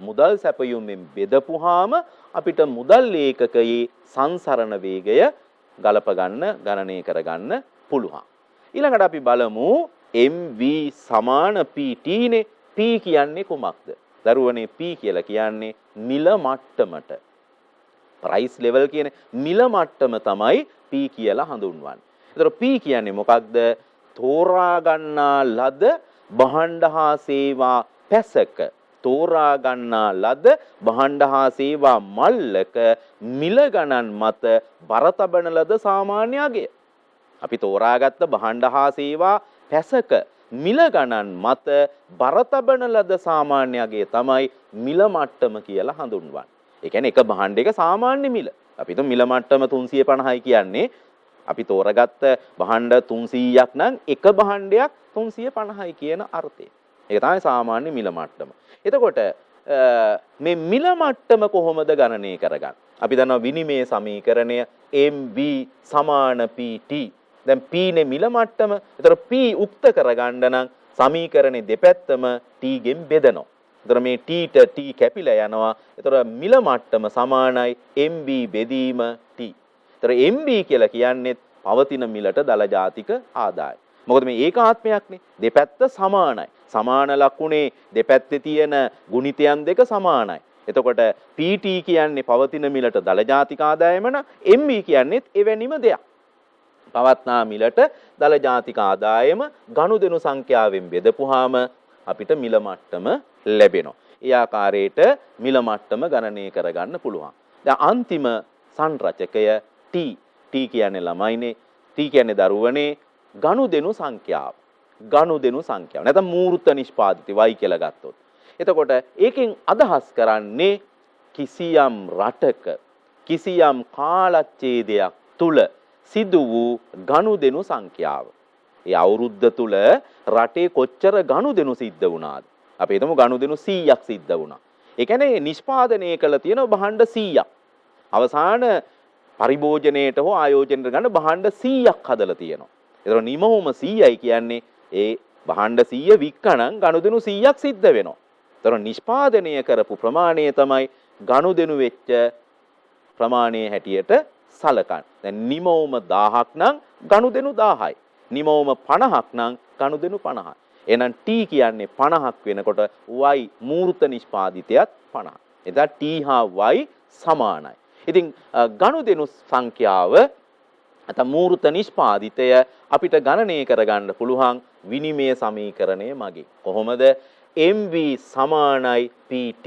මුදල් සැපයුම්ෙන් බෙදපුවාම අපිට මුදල් ඒකකයේ සංසරණ වේගය ගලප ගන්න ගණනය කරගන්න පුළුවන්. ඊළඟට අපි බලමු MV සමාන PT නේ. P කියන්නේ කුමක්ද? දරුවනේ P කියලා කියන්නේ මිල මට්ටමට. ප්‍රයිස් ලෙවල් කියන මිල මට්ටම තමයි P කියලා හඳුන්වන්නේ. ඒතර P කියන්නේ මොකක්ද? තෝරා ගන්නා ලද භාණ්ඩ හා සේවා පැසක, තෝරා ගන්නා ලද භාණ්ඩ හා සේවා මල්ලක මිල ගණන් මත බර තබන ලද සාමාන්‍ය අගය. අපි තෝරාගත්ත භාණ්ඩ හා සේවා පැසක මිල ගණන් මත බර තබන ලද සාමාන්‍ය අගය තමයි මිල මට්ටම කියලා හඳුන්වන්නේ. ඒ කියන්නේ එක භාණ්ඩයක සාමාන්‍ය මිල. අපි හිතමු මිල මට්ටම 350යි කියන්නේ අපි තෝරගත්ත භාණ්ඩ 300ක් නම් එක භාණ්ඩයක් 350යි කියන අර්ථය. ඒක තමයි සාමාන්‍ය මිල මට්ටම. එතකොට මේ මිල මට්ටම කොහොමද ගණනය කරගන්නේ? අපි දන්නවා විනිමය සමීකරණය MV සමාන PT. දැන් P නේ මිල මට්ටම. ඒතර P උක්ත කරගන්න නම් සමීකරණේ දෙපැත්තම T ගෙන් බෙදනවා. ඒතර මේ T ට T කැපිලා යනවා. ඒතර මිල මට්ටම සමානයි MV බෙදීම T. ඒතර MV කියලා කියන්නේ පවතින මිලට දල ජාතික ආදායම. මොකද මේ ඒකාත්මයක්නේ. දෙපැත්ත සමානයි. සමාන ලකුණේ දෙපැත්තේ තියෙන ගුණිතයන් දෙක සමානයි. එතකොට PT කියන්නේ පවතින මිලට දල ජාතික ආදායම නම් MV කියන්නේ එවැනිම දෙයක්. පවත්නා මිලට දල ජාතික ආදායම ගනුදෙනු සංඛ්‍යාවෙන් බෙදපුවාම අපිට මිල මට්ටම ලැබෙනවා. ඒ ආකාරයට මිල මට්ටම ගණනය කරගන්න පුළුවන්. දැන් අන්තිම සංරචකය T. T කියන්නේ ළමයිනේ. T කියන්නේ දරුවනේ. ගනුදෙනු සංඛ්‍යාව. ගනුදෙනු සංඛ්‍යාව. නැත්නම් මූර්ත නිෂ්පාදිත y කියලා ගත්තොත්. එතකොට ඒකෙන් අදහස් කරන්නේ කිසියම් රටක කිසියම් කාලච්ඡේදයක් තුල සිදු වූ ගනුදෙනු සංඛ්‍යාව. ඒ අවුරුද්ද තුල රටේ කොච්චර ගනුදෙනු සිද්ධ වුණාද? අපි හිතමු ගනුදෙනු 100ක් සිද්ධ වුණා. ඒ කියන්නේ නිෂ්පාදනය කළ තියෙන භාණ්ඩ 100ක්. අවසාන පරිභෝජනයේට හෝ ආයෝජනයට ගන්න භාණ්ඩ 100ක් හදලා තියෙනවා. ඒතර නිමවුම 100යි කියන්නේ ඒ භාණ්ඩ 100 වික්කණන් ගනුදෙනු 100ක් සිද්ධ වෙනවා. ඒතර නිෂ්පාදනය කරපු ප්‍රමාණය තමයි ගනුදෙනු වෙච්ච ප්‍රමාණයේ හැටියට සලකන්නේ. දැන් නිමවුම 1000ක් නම් ගනුදෙනු 1000යි. නිමවුම 50ක් නම් ගනුදෙනු 50යි. එහෙනම් T කියන්නේ 50ක් වෙනකොට y මූර්ත නිෂ්පාදිතයත් 50යි. එතන T හා y සමානයි. ඉතින් ගනුදෙනු සංඛ්‍යාව නැත්නම් මූර්ත නිෂ්පාදිතය අපිට ගණනය කරගන්න පුළුවන් විනිමය සමීකරණය මගින්. කොහොමද? MV සමානයි PT.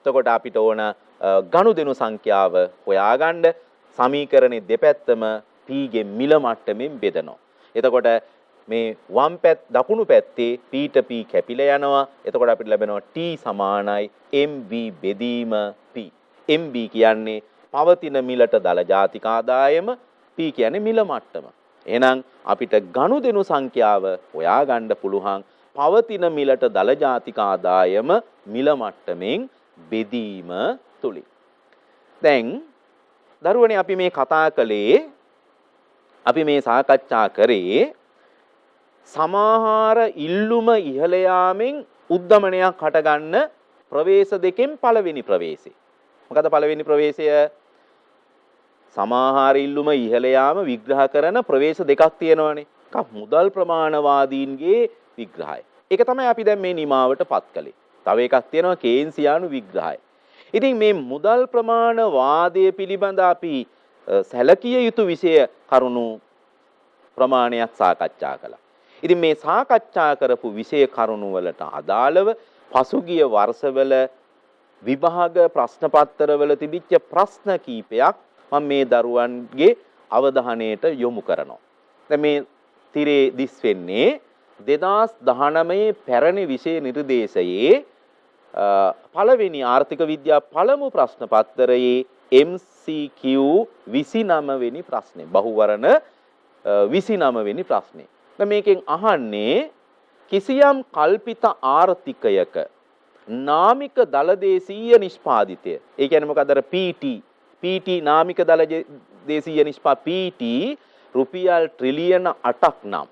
එතකොට අපිට ඕන ගනුදෙනු සංඛ්‍යාව හොයාගන්න සමීකරණේ දෙපැත්තම P ගේ මිල මට්ටමින් බෙදනවා. එතකොට මේ වම් දකුණු පැත්තේ P ට P කැපිලා යනවා. එතකොට අපිට ලැබෙනවා T සමානයි MV බෙදීම P. MB කියන්නේ පවතින මිලට දල ජාතික ආදායම, P කියන්නේ මිල මට්ටම. එහෙනම් අපිට ගනුදෙනු සංඛ්‍යාව හොයාගන්න පුළුවන් පවතින මිලට දල ජාතික ආදායම මිල මට්ටමින් බෙදීම තුලින්. දැන් දරුවනේ අපි මේ කතා කළේ, අපි මේ සාකච්ඡා කරේ සමාහාර ඉල්ලුම ඉහළ යාමෙන් උද්දමනයක් හටගන්න ප්‍රවේශ දෙකෙන් පළවෙනි ප්‍රවේශය. මොකද පළවෙනි ප්‍රවේශය? සමාහාර ඉල්ලුම ඉහළ යාම විග්‍රහ කරන ප්‍රවේශ දෙකක් තියෙනවානේ. එකක් මුදල් ප්‍රමාණවාදීන්ගේ විග්‍රහය. ඒක තමයි අපි දැන් මේ නිමාවටපත් කළේ. තව එකක් තියෙනවා කේන්සියානු විග්‍රහය. ඉතින් මේ මුදල් ප්‍රමාණවාදය පිළිබඳ අපි සැලකිය යුතු විෂය කරුණු ප්‍රමාණයක් සාකච්ඡා කළා. ඉතින් මේ සාකච්ඡා කරපු විෂය කරුණු වලට අදාළව පසුගිය වර්ෂවල විභාග ප්‍රශ්න පත්‍රවල තිබිච්ච ප්‍රශ්න කීපයක් මම මේ දරුවන්ගේ අවධානයට යොමු කරනවා. දැන් මේ තිරේ දිස් වෙන්නේ 2019 පැරණි විෂය නිර්දේශයේ පළවෙනි ආර්ථික විද්‍යා පළමු ප්‍රශ්න පත්‍රයේ MCQ 29 වෙනි ප්‍රශ්නේ, බහුවරණ 29 වෙනි ප්‍රශ්නේ. දැන් මේකෙන් අහන්නේ කිසියම් කල්පිත ආර්ථිකයක නාමික දලදේශීය නිෂ්පාදිතය. ඒ කියන්නේ මොකද? අර PT නාමික දලදේශීය PT රුපියල් ට්‍රිලියන 8ක් නම්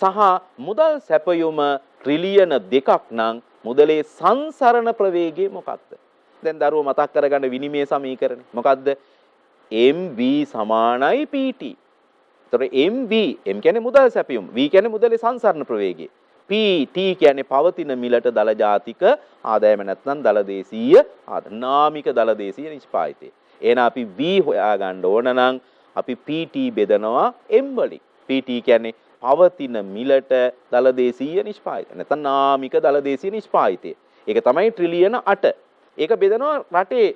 සහ මුදල් සැපයුම ට්‍රිලියන 2ක් නම් මුදලේ සංසරණ ප්‍රවේගය මොකක්ද? දැන් දරුවෝ මතක් කරගන්න විනිමය සමීකරණය. මොකද්ද? MB සමානයි PT. එතකොට MB M කියන්නේ මුදල් සැපයුම, V කියන්නේ මුදලේ සංසරණ ප්‍රවේගය. PT කියන්නේ පවතින මිලට දල ජාතික ආදායම නැත්නම් දලදේශීය නාමික දලදේශීය නිෂ්පාදිතය. එහෙනම් අපි V හොයාගන්න ඕන නම් අපි PT බෙදනවා M වලින්. PT කියන්නේ පවතින මිලට දලදේශීය නිෂ්පාදිතය නැත්නම් නාමික දලදේශීය නිෂ්පාදිතය. ඒක තමයි ට්‍රිලියන 8. ඒක බෙදනවා රටේ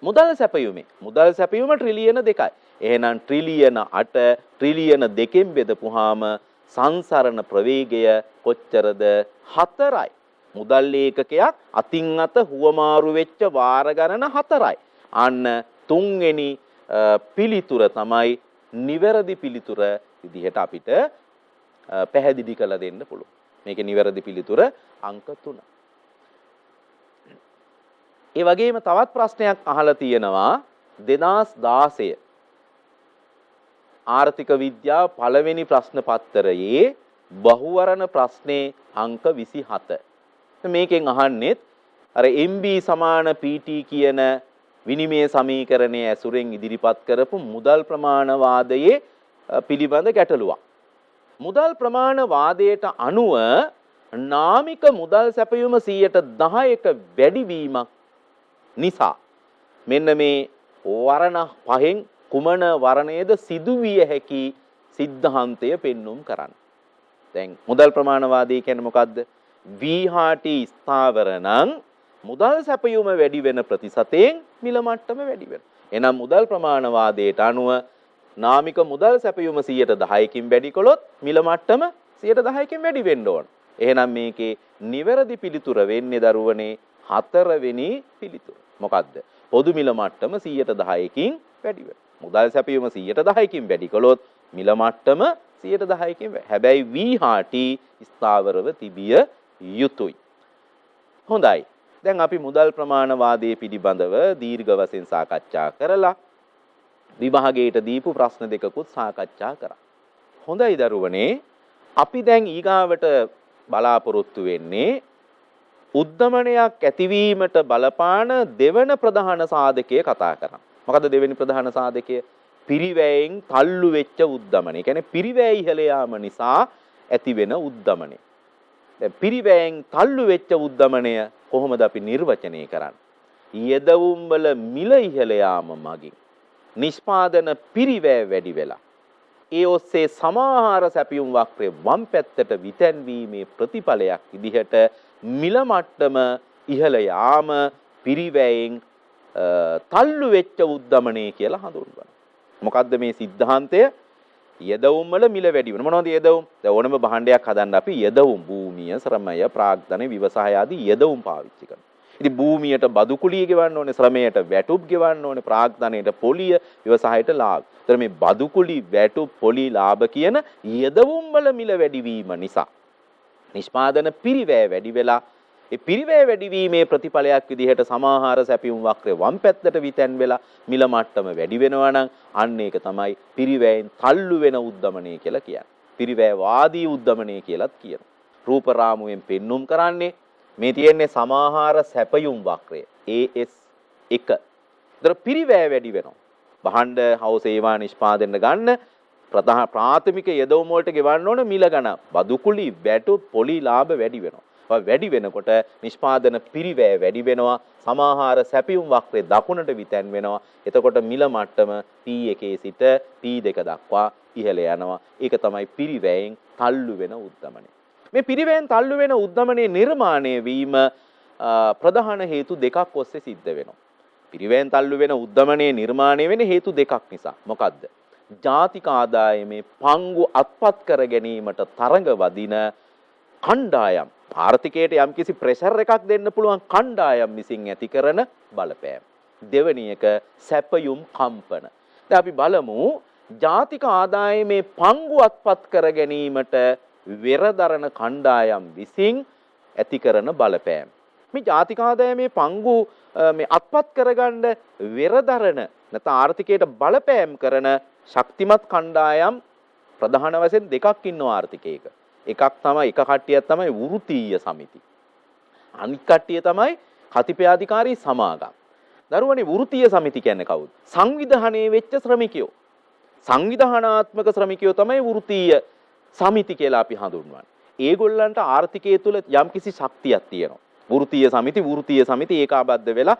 මුදල් සැපයුමේ. මුදල් සැපයුම ට්‍රිලියන 2යි. එහෙනම් ට්‍රිලියන 8 ට්‍රිලියන 2කින් බෙදපුවාම සංසරණ ප්‍රවේගය කොච්චරද? 4යි. මුදල් ඒකකයක් අතින් අත හුවමාරු වෙච්ච වාර ගණන 4යි. අන්න තුන්වෙනි පිළිතුර තමයි නිවැරදි පිළිතුර විදිහට අපිට පැහැදිලි කරලා දෙන්න පුළුවන්. මේකේ නිවැරදි පිළිතුර අංක 3. ඒ වගේම තවත් ප්‍රශ්නයක් අහලා තියෙනවා 2016 ආර්ථික විද්‍යාව පළවෙනි ප්‍රශ්න පත්‍රයේ බහුවරණ ප්‍රශ්නේ අංක 27. මේකෙන් අහන්නේ අර MB සමාන PT කියන විනිමය සමීකරණය ඇසුරෙන් ඉදිරිපත් කරපු මුදල් ප්‍රමාණවාදයේ පිළිබඳ ගැටලුවක්. මුදල් ප්‍රමාණවාදයට අනුව නාමික මුදල් සැපයුම 10%ක වැඩිවීමක් නිසා මෙන්න මේ වරණ පහෙන් කුමන වරණයේද සිදුවිය හැකි සිද්ධාන්තය පෙන්눔 කරන්න. දැන් මුදල් ප්‍රමාණවාදී කියන්නේ මොකද්ද? V හා T ස්ථාවර නම් මුදල් සැපයුම වැඩි වෙන ප්‍රතිශතයෙන් මිල මට්ටම වැඩි වෙනවා. එහෙනම් මුදල් ප්‍රමාණවාදයට අනුව නාමික මුදල් සැපයුම 10%කින් වැඩි කළොත් මිල මට්ටම 10%කින් වැඩි වෙන්න ඕන. එහෙනම් මේකේ නිවැරදි පිළිතුර වෙන්නේ දරුවනේ 4 වෙනි පිළිතුර. මොකද්ද? පොදු මිල මට්ටම 10%කින් වැඩි වෙනවා. මුදල් සැපයුම 10%කින් වැඩි කළොත් මිල මට්ටම 10%කින් වැඩි. හැබැයි V හා T ස්ථාවරව තිබිය යුතුයි. හොඳයි. දැන් අපි මුදල් ප්‍රමාණවාදයේ පිළිබඳව දීර්ඝ වශයෙන් සාකච්ඡා කරලා විභාගයට දීපු ප්‍රශ්න දෙකකුත් සාකච්ඡා කරා. හොඳයි දරුවනේ. අපි දැන් ඊගාවට බලාපොරොත්තු වෙන්නේ උද්දමනයක් ඇතිවීමට බලපාන දෙවන ප්‍රධාන සාධකය කතා කරන්න. මොකද දෙවෙනි ප්‍රධාන සාධකය? පිරිවැයෙන් තල්ලු වෙච්ච උද්දමනය. කියන්නේ පිරිවැය ඉහළ යාම නිසා ඇතිවෙන උද්දමනය. දැන් පිරිවැයෙන් තල්ලු වෙච්ච උද්දමනය කොහොමද අපි නිර්වචනය කරන්නේ? යෙදවුම් වල මිල ඉහළ යාම මගින්. නිෂ්පාදන පිරිවැය වැඩි වෙලා ඒ ඔස්සේ සමාහාර සැපියුම් වක්‍රය වම් පැත්තට විතැන්වීමේ ප්‍රතිඵලයක් විදිහට මිල මට්ටම ඉහළ යාම පිරිවැයෙන් තල්ලු වෙච්ච උද්දමනය කියලා හඳුන්වනවා. මොකද්ද මේ સિદ્ધාන්තය? යදවුම් වල මිල වැඩි වෙන. මොනවද යදවුම්? දැන් ඕනම භාණ්ඩයක් හදන්න අපි යදවුම් භූමිය, ශ්‍රමය, ප්‍රාග්ධන, විවසාය ආදී යදවුම් පාවිච්චි කරනවා. ඉතින් භූමියට බදු කුලිය ගෙවන්න ඕනේ, ශ්‍රමයට වැටුප් ගෙවන්න ඕනේ, ප්‍රාග්ධනයට පොලිය, විවසායට ලාභ. ඒතර මේ බදු කුලි, වැටුප්, පොලි, ලාභ කියන යදවුම් වල මිල වැඩිවීම නිසා නිෂ්පාදන පිරිවැය වැඩි වෙලා ඒ පිරිවැය වැඩිවීමේ ප්‍රතිඵලයක් විදිහට සමාහාර සැපියුම් වක්‍රය වම් පැත්තට විතැන් වෙලා මිල මට්ටම වැඩි වෙනවා නම් අන්න ඒක තමයි පිරිවැයෙන් තල්ලු වෙන උද්දමනය කියලා කියන්නේ. පිරිවැය වාදී උද්දමනය කියලාත් කියනවා. රූප රාමුවෙන් පෙන්눔 කරන්නේ මේ තියෙන්නේ සමාහාර සැපයුම් වක්‍රය AS1. ඒතර පිරිවැය වැඩි වෙනවා. භාණ්ඩ හවුස් ඒවා නිෂ්පාදනය ගන්න ප්‍රාථමික යදවුම් වලට ගෙවන්න ඕන මිල ගණන්. බදු කුලි, වැටුප්, පොලි, ලාභ වැඩි වෙනවා. වැඩි වෙනකොට නිෂ්පාදන පිරිවැය වැඩි වෙනවා, සමාහාර සැපියුම් වක්‍රය දකුණට විතැන් වෙනවා. එතකොට මිල මට්ටම T1 සිට T2 දක්වා ඉහළ යනවා. ඒක තමයි පිරිවැයෙන් තල්ලු වෙන උද්දමනය. මේ පිරිවැයෙන් තල්ලු වෙන උද්දමනයේ නිර්මාණය වීම ප්‍රධාන හේතු දෙකක් ඔස්සේ සිද්ධ වෙනවා. පිරිවැයෙන් තල්ලු වෙන උද්දමනයේ නිර්මාණය වෙන හේතු දෙකක් නිසා. මොකද්ද? ජාතික ආදායමේ පංගු අත්පත් කර ගැනීමට තරඟ වදින කණ්ඩායම්, ආර්ථිකයට යම්කිසි ප්‍රෙෂර් එකක් දෙන්න පුළුවන් කණ්ඩායම් විසින් ඇති කරන බලපෑම. දෙවෙනි එක සැපයුම් කම්පන. දැන් අපි බලමු ජාතික ආදායමේ පංගු අත්පත් කර ගැනීමට වෙරදරන කණ්ඩායම් විසින් ඇති කරන බලපෑම. මේ ජාතික ආදායමේ පංගු මේ අත්පත් කරගන්න වෙරදරන නැත්නම් ආර්ථිකයට බලපෑම් කරන ශක්තිමත් කණ්ඩායම් ප්‍රධාන වශයෙන් දෙකක් ඉන්නවා ආර්ථිකයක. එකක් තමයි එක කට්ටියක් තමයි වෘත්තීය සමිති. අනිත් කට්ටිය තමයි කතිපයාධිකාරී සමාගම්. දරුවනේ වෘත්තීය සමිති කියන්නේ කවුද? සංවිධානයේ වෙච්ච ශ්‍රමිකයෝ. සංවිධානාත්මක ශ්‍රමිකයෝ තමයි වෘත්තීය සමිති කියලා අපි හඳුන්වන්නේ. ඒගොල්ලන්ට ආර්ථිකය තුල යම්කිසි ශක්තියක් තියෙනවා. වෘත්තීය සමිති ඒකාබද්ධ වෙලා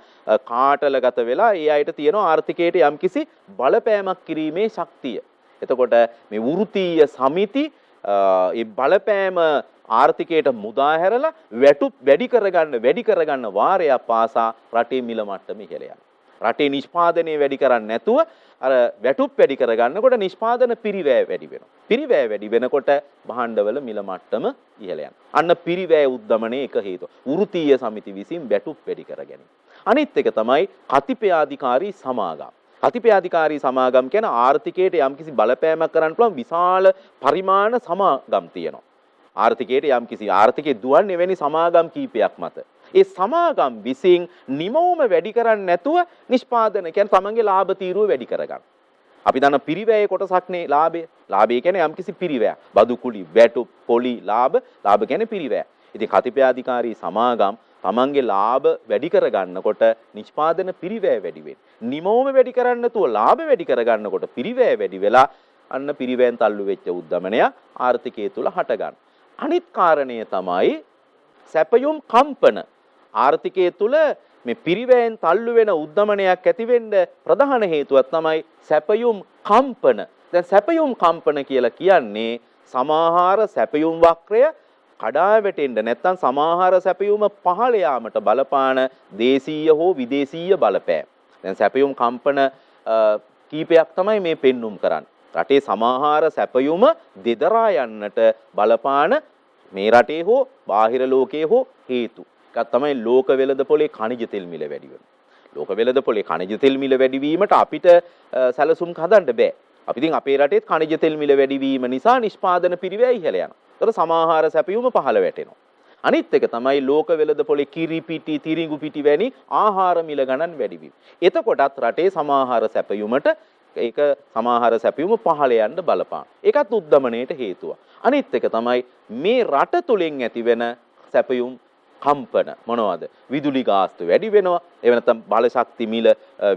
කාටලගත වෙලා ඒ අයට තියෙනවා ආර්ථිකයට යම්කිසි බලපෑමක් කිරීමේ ශක්තිය. එතකොට මේ වෘත්තීය සමිති ඒ බලපෑම ආර්ථිකයට මුදා හැරලා වැටුප් වැඩි කරගන්න වාරයක් පාසා රටේ මිල මට්ටම ඉහළ යනවා. රටේ නිෂ්පාදනය වැඩි කරන්නේ නැතුව අර වැටුප් වැඩි කරගන්නකොට නිෂ්පාදන පිරිවැය වැඩි වෙනවා. පිරිවැය වැඩි වෙනකොට භාණ්ඩවල මිල මට්ටම ඉහළ යනවා. අන්න පිරිවැය උද්දමනයේ එක හේතුව. වෘත්තීය සමිති විසින් වැටුප් වැඩි කර ගැනීම. අනිත් එක තමයි කතිපයාධිකාරී සමාගම්. කතිපයාධිකාරී සමාගම් කියන ආර්ථිකයට යම්කිසි බලපෑමක් කරන්න පුළුවන් විශාල පරිමාණ සමාගම් තියෙනවා. ආර්ථිකයේ දුවන්නේ එවැනි සමාගම් කීපයක් මත. ඒ සමාගම් විසින් නිමවුම වැඩි කරන්නේ නැතුව නිෂ්පාදන කියන්නේ තමන්ගේ ලාභ තීරුව වැඩි කරගන්න. අපි දන්න පිරිවැයේ කොටසක්නේ ලාභය. ලාභය කියන්නේ යම්කිසි පිරිවැය. බදු කුලි, වැටුප්, පොලි, ලාභ කියන්නේ පිරිවැය. ඉතින් කතිපයාධිකාරී සමාගම් තමන්ගේ ලාභ වැඩි කරගන්නකොට නිෂ්පාදන පිරිවැය වැඩි වෙන්නේ. නිමවුම වැඩි කරන්නේ නැතුව ලාභ වැඩි කරගන්නකොට පිරිවැය වැඩි වෙලා අන්න පිරිවැයෙන් තල්ලු වෙච්ච උද්දමනය ආර්ථිකය තුල හට ගන්න. අනිත් කාරණය තමයි සැපයුම් කම්පන. ආර්ථිකයේ තුල මේ පිරිවැයෙන් තල්ලු වෙන උද්දමනයක් ඇති වෙන්න ප්‍රධාන හේතුවක් තමයි සැපයුම් කම්පන. දැන් සැපයුම් කම්පන කියලා කියන්නේ සමාහාර සැපයුම් වක්‍රය කඩා වැටෙන්න නැත්නම් සමාහාර සැපයුම පහළ යාමට බලපාන දේශීය හෝ විදේශීය බලපෑම්. දැන් සැපයුම් කම්පන කීපයක් තමයි මේ පෙන්눔 කරන්නේ. රටේ සමාහාර සැපයුම දෙදරා යන්නට බලපාන මේ රටේ හෝ බාහිර ලෝකයේ හෝ හේතු. එකක් තමයි ලෝක වෙළඳපොලේ khනිජ තෙල් මිල වැඩි වෙනවා. ලෝක වෙළඳපොලේ khනිජ තෙල් මිල වැඩි වීමට අපිට සැලසුම් හදන්න බෑ. අපි ඉතින් අපේ රටේ khනිජ තෙල් මිල වැඩි වීම නිසා නිෂ්පාදන පිරිවැය ඉහළ යනවා. ඒතර සමාහාර සැපයුම පහළ වැටෙනවා. අනිත් එක තමයි ලෝක වෙළඳපොලේ කිරි පිටි, තිරිඟු පිටි වැනි ආහාර මිල ගණන් වැඩි වීම. එතකොටත් රටේ සමාහාර සැපයුමට ඒක සමාහාර සැපයුම පහළ යන්න බලපාන. ඒකත් උද්දමනයට හේතුවක්. අනිත් එක තමයි මේ රට තුලින් ඇතිවෙන සැපයුම් කම්පන මොනවද? විදුලි ගාස්තු වැඩි වෙනවා. එහෙම නැත්නම් බල ශක්ති මිල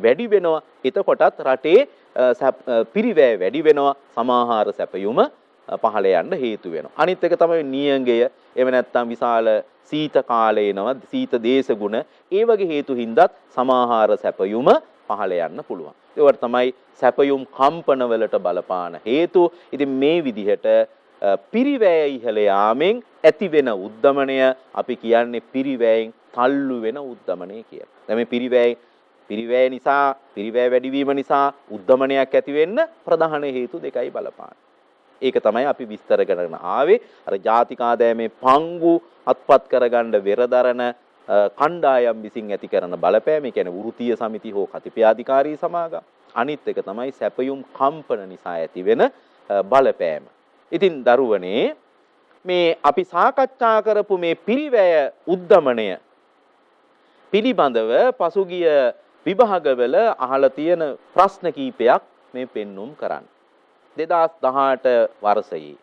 වැඩි වෙනවා. එතකොටත් රටේ පිරිවැය වැඩි වෙනවා. සමාහාර සැපයුම පහළ යන්න හේතු වෙනවා. අනිත් එක තමයි නියඟය. එහෙම නැත්නම් විශාල සීත කාලය එනවා. සීත දේශගුණ ඒ වගේ හේතු හින්දාත් සමාහාර සැපයුම පහළ යන්න පුළුවන්. ඒවට තමයි සැපයුම් කම්පනවලට බලපාන හේතු. ඉතින් මේ විදිහට පිරිවැය ඉහළ යාමෙන් ඇති වෙන උද්දමනය අපි කියන්නේ පිරිවැයෙන් තල්ලු වෙන උද්දමනය කියලා. දැන් මේ පිරිවැය නිසා පිරිවැය වැඩිවීම නිසා උද්දමනයක් ඇති වෙන්න ප්‍රධාන හේතු දෙකයි බලපාන. ඒක තමයි අපි විස්තර කරගෙන ආවේ. අර ජාතික ආදායමේ පංගු අත්පත් කරගන්න වෙරදරන කණ්ඩායම් විසින් ඇති කරන බලපෑම. ඒ කියන්නේ වෘත්තීය සමිති හෝ කතිපයාධිකාරී සමාගම්. අනිත් එක තමයි සැපයුම් කම්පන නිසා ඇති වෙන බලපෑම. ඉතින් දරුවනේ මේ අපි සාකච්ඡා කරපු මේ පිරිවැය උද්දමනය පිළිබඳව පසුගිය විභාගවල අහලා තියෙන ප්‍රශ්න කීපයක් මේ පෙන්눔 කරන්න. 2018 වර්ෂයේ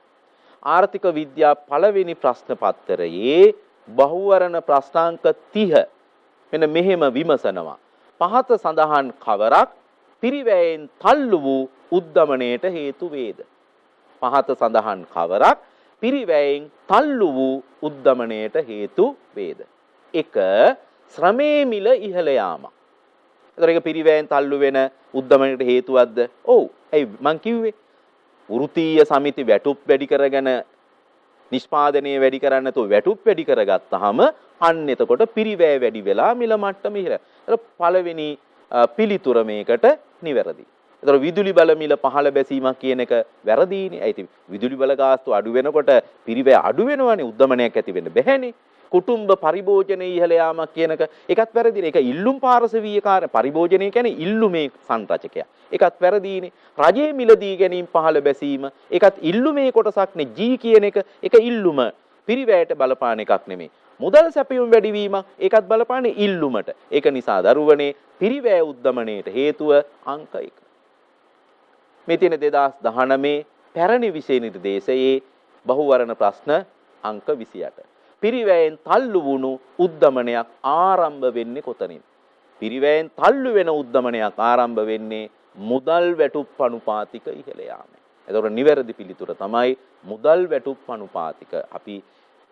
ආර්ථික විද්‍යා පළවෙනි ප්‍රශ්න පත්‍රයේ බහුවර්ණ ප්‍රශ්නාංක 30 මෙන්න මෙහෙම විමසනවා. පහත සඳහන් කවරක් පිරිවැයෙන් තල්ලු වූ උද්දමනයට හේතු වේද? පහත සඳහන් කවරක් පිරිවැයෙන් තල්ලු වූ උද්දමනයට හේතු වේද? 1. ශ්‍රමයේ මිල ඉහළ යාම. ඒතර ඒක පිරිවැයෙන් තල්ලු වෙන උද්දමනයට හේතුවක්ද? ඔව්. ඒ මං කිව්වේ වෘත්තීය සමිති වැටුප් වැඩි කරගෙන නිෂ්පාදනය වැඩි කරන්න නැතුව වැටුප් වැඩි කරගත්තාම අන්න එතකොට පිරිවැය වැඩි වෙලා මිල මට්ටම ඉහළ. ඒතර පළවෙනි පිළිතුර මේකට නිවැරදි. ඒතර විදුලි බල මිල පහළ බැසීමක් කියන එක වැරදීනේ. ඒ ඉතින් විදුලි බල ගාස්තු අඩු වෙනකොට පිරිවැය අඩු වෙනවනේ, උද්දමනයක් ඇති වෙන්න බැහැනේ. කුටුම්බ පරිභෝජනයේ ඉහළ යාමක් කියන එක ඒකත් වැරදිනේ. ඒක ඉල්ලුම් පාර්ශවීය කාර්ය පරිභෝජනය කියන්නේ ඉල්ලුමේ සංරචකයක්. ඒකත් වැරදීනේ. රජයේ මිලදී ගැනීම පහළ බැසීම ඒකත් ඉල්ලුමේ කොටසක්නේ. G කියන එක ඒක ඉල්ලුම පිරිවැයට බලපාන එකක් නෙමෙයි. මුදල් සැපයුම් වැඩිවීමක් ඒකත් බලපාන්නේ ඉල්ලුමට. ඒක නිසා දරුවනේ පිරිවැය උද්දමනයට හේතුව අංක 1. මේ තියෙන 2019 පැරණි විෂය නිර්දේශයේ බහුවර්ණ ප්‍රශ්න අංක 28. පිරිවැයෙන් තල්ලු වුණු උද්දමනයක් ආරම්භ වෙන්නේ කොතනින්ද? පිරිවැයෙන් තල්ලු වෙන උද්දමනයක් ආරම්භ වෙන්නේ මුදල් වැටුප් අනුපාතික ඉහළ යාමෙන්. එතකොට නිවැරදි පිළිතුර තමයි මුදල් වැටුප් අනුපාතික. අපි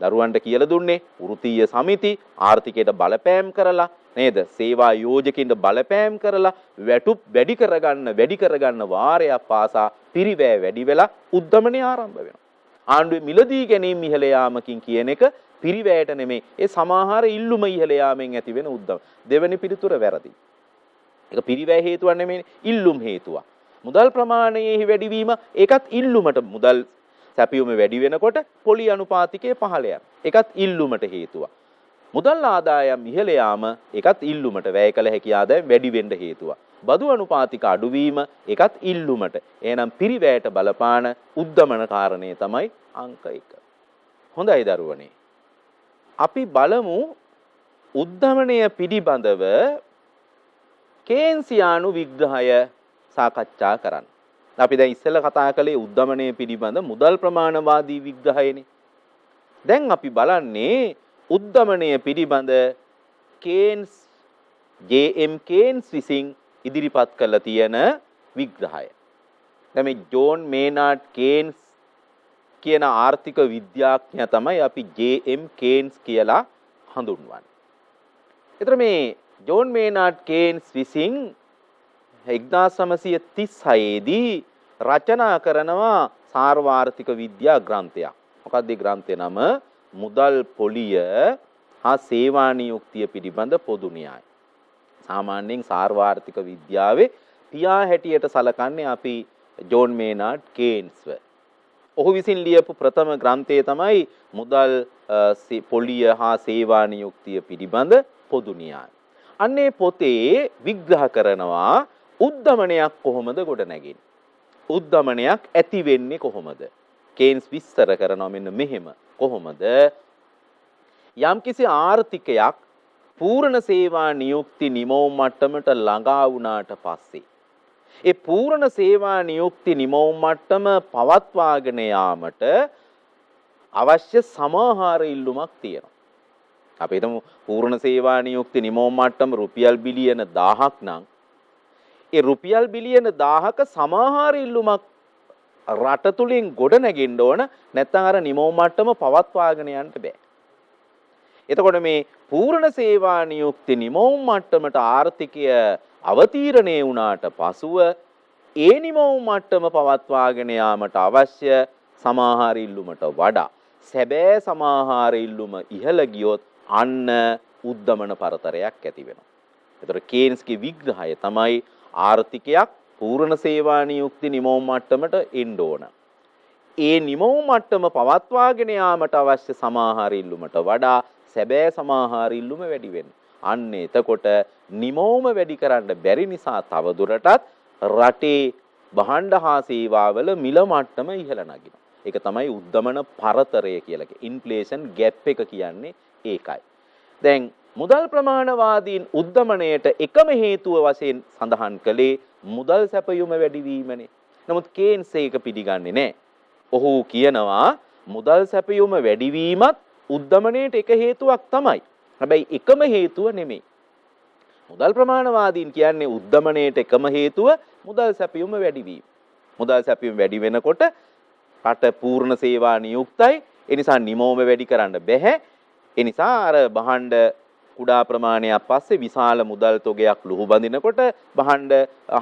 දරුවන්ට කියලා දුන්නේ වෘත්තීය සමිති ආර්ථිකයට බලපෑම් කරලා නේද? සේවා යෝජකින්ට බලපෑම් කරලා වැටුප් වැඩි කරගන්න වාරයක් පාසා පිරිවැය වැඩි වෙලා උද්දමනය ආරම්භ වෙනවා. ආණ්ඩුවේ මිලදී ගැනීම ඉහළ යාමකින් කියන එක පිරිවැයට නෙමෙයි. ඒ සමාහාර ඉල්ලුම ඉහළ යාමෙන් ඇති වෙන උද්දම. දෙවෙනි පිළිතුර වැරදි. ඒක පිරිවැය හේතුවක් නෙමෙයි, ඉල්ලුම් හේතුවක්. මුදල් ප්‍රමාණයේ වැඩිවීම ඒකත් ඉල්ලුමට මුදල් සැපයුම වැඩි වෙනකොට පොලි අනුපාතිකයේ පහළ යන. ඒකත් ඉල්ලුමට හේතුවක්. මුදල් ආදායම් ඉහළ යාම ඒකත් ඉල්ලුමට වැය කළ හැකි ආදායම් වැඩි වෙන්න හේතුවක්. බදු අනුපාතික අඩුවීම ඒකත් ඉල්ලුමට. එහෙනම් පිරිවැයට බලපාන උද්දමන කාරණේ තමයි අංක 1. හොඳයි දරුවනේ. අපි බලමු උද්දමනය පිළිබඳව කේන්සියානු විග්‍රහය සාකච්ඡා කරන්න. අපි දැන් ඉස්සෙල්ලා කතා කළේ උද්දමනය පිළිබඳ මුදල් ප්‍රමාණවාදී විග්‍රහයනේ. දැන් අපි බලන්නේ උද්දමනය පිළිබඳ කේන්ස් J.M. කේන්ස් විසින් ඉදිරිපත් කළ තියෙන විග්‍රහය. දැන් මේ ජෝන් මේනාඩ් කේන්ස් කියන ආර්ථික විද්‍යාඥයා තමයි අපි J.M. කේන්ස් කියලා හඳුන්වන්නේ. ඒතර මේ ජෝන් මේනාඩ් කේන්ස් විසින් 1936 දී රචනා කරනවා සාර්වාර්ථික විද්‍යා ග්‍රන්ථයක්. මොකක්ද ඒ ග්‍රන්ථයේ නම? මුදල් පොලිය හා සේවා නියුක්තිය පිළිබඳ පොදු න්‍යාය. සාමාන්‍යයෙන් සාර්වාර්ථික විද්‍යාවේ පියා හැටියට සලකන්නේ අපි ජෝන් මේනාඩ් කේන්ස්ව. ඔහු විසින් ලියපු ප්‍රථම ග්‍රන්ථය තමයි මුදල් පොලිය හා සේවා නියුක්තිය පිළිබඳ පොදු න්‍යාය. අන්නේ පොතේ විග්‍රහ කරනවා උද්දමනයක් කොහොමද ගොඩනැගෙන්නේ? උද්දමනයක් ඇති වෙන්නේ කොහොමද? කේන්ස් විස්තර කරනවා මෙන්න මෙහෙම. කොහොමද? යම්කිසි ආර්ථිකයක් පූර්ණ සේවා නියුක්ති නිමවුම් මට්ටමට ළඟා වුණාට පස්සේ ඒ පූර්ණ සේවා නියුක්ති නිමවුම් මට්ටම පවත්වාගෙන යාමට අවශ්‍ය සමාහාර ඉල්ලුමක් තියෙනවා. අපි හිතමු පූර්ණ සේවා නියුක්ති නිමවුම් මට්ටම රුපියල් බිලියන 1000ක් නම් ඒ රුපියල් බිලියන 1000ක සමාහාර ඉල්ලුමක් රට තුලින් ගොඩ නැගෙන්න ඕන. නැත්නම් අර නිමවුම් මට්ටම පවත්වාගෙන යන්න බෑ. එතකොට මේ පූර්ණ සේවා නියුක්ති නිමවුම් මට්ටමට ආර්ථිකය අවතීර්ණේ වුණාට පසුව ඒ නිමවුම් මට්ටම පවත්වාගෙන යාමට අවශ්‍ය සමාහාර ඉල්ලුමට වඩා සැබෑ සමාහාර ඉල්ලුම ඉහළ ගියොත් අන්න උද්දමන පරතරයක් ඇති වෙනවා. ඒතර කේන්ස්ගේ විග්‍රහය තමයි ආර්ථිකයක් පූර්ණ සේවා නියුක්ති නිමවුම් මට්ටමට එන්න ඕන. ඒ නිමවුම් මට්ටම පවත්වාගෙන යාමට අවශ්‍ය සමාහාර ඉල්ලුමට වඩා සැබෑ සමාහාර ඉල්ලුම වැඩි වෙනවා. අන්න එතකොට නිමවුම වැඩි කරන්න බැරි නිසා තවදුරටත් රටේ භාණ්ඩ හා සේවාවල මිල මට්ටම ඉහළ නගිනවා. ඒක තමයි උද්දමන පරතරය කියලා කියන්නේ. ඉන්ෆ්ලේෂන් ગેප් එක කියන්නේ ඒකයි. දැන් මුදල් ප්‍රමාණවාදීන් උද්දමනයට එකම හේතුව වශයෙන් සඳහන් කළේ මුදල් සැපයුම වැඩිවීමනේ. නමුත් කේන්ස් ඒක පිළිගන්නේ නැහැ. ඔහු කියනවා මුදල් සැපයුම වැඩිවීමත් උද්දමනයට එක හේතුවක් තමයි. හැබැයි එකම හේතුව නෙමෙයි. මුදල් ප්‍රමාණවාදීන් කියන්නේ උද්දමනයට එකම හේතුව මුදල් සැපයුම වැඩිවීම. මුදල් සැපයුම වැඩි වෙනකොට රට පූර්ණ සේවා නියුක්තයි. ඒ නිසා නිමවුම වැඩි කරන්න බැහැ. ඒ නිසා අර භාණ්ඩ කුඩා ප්‍රමාණයක් පස්සේ විශාල මුදල් තොගයක් ලුහු බඳිනකොට භාණ්ඩ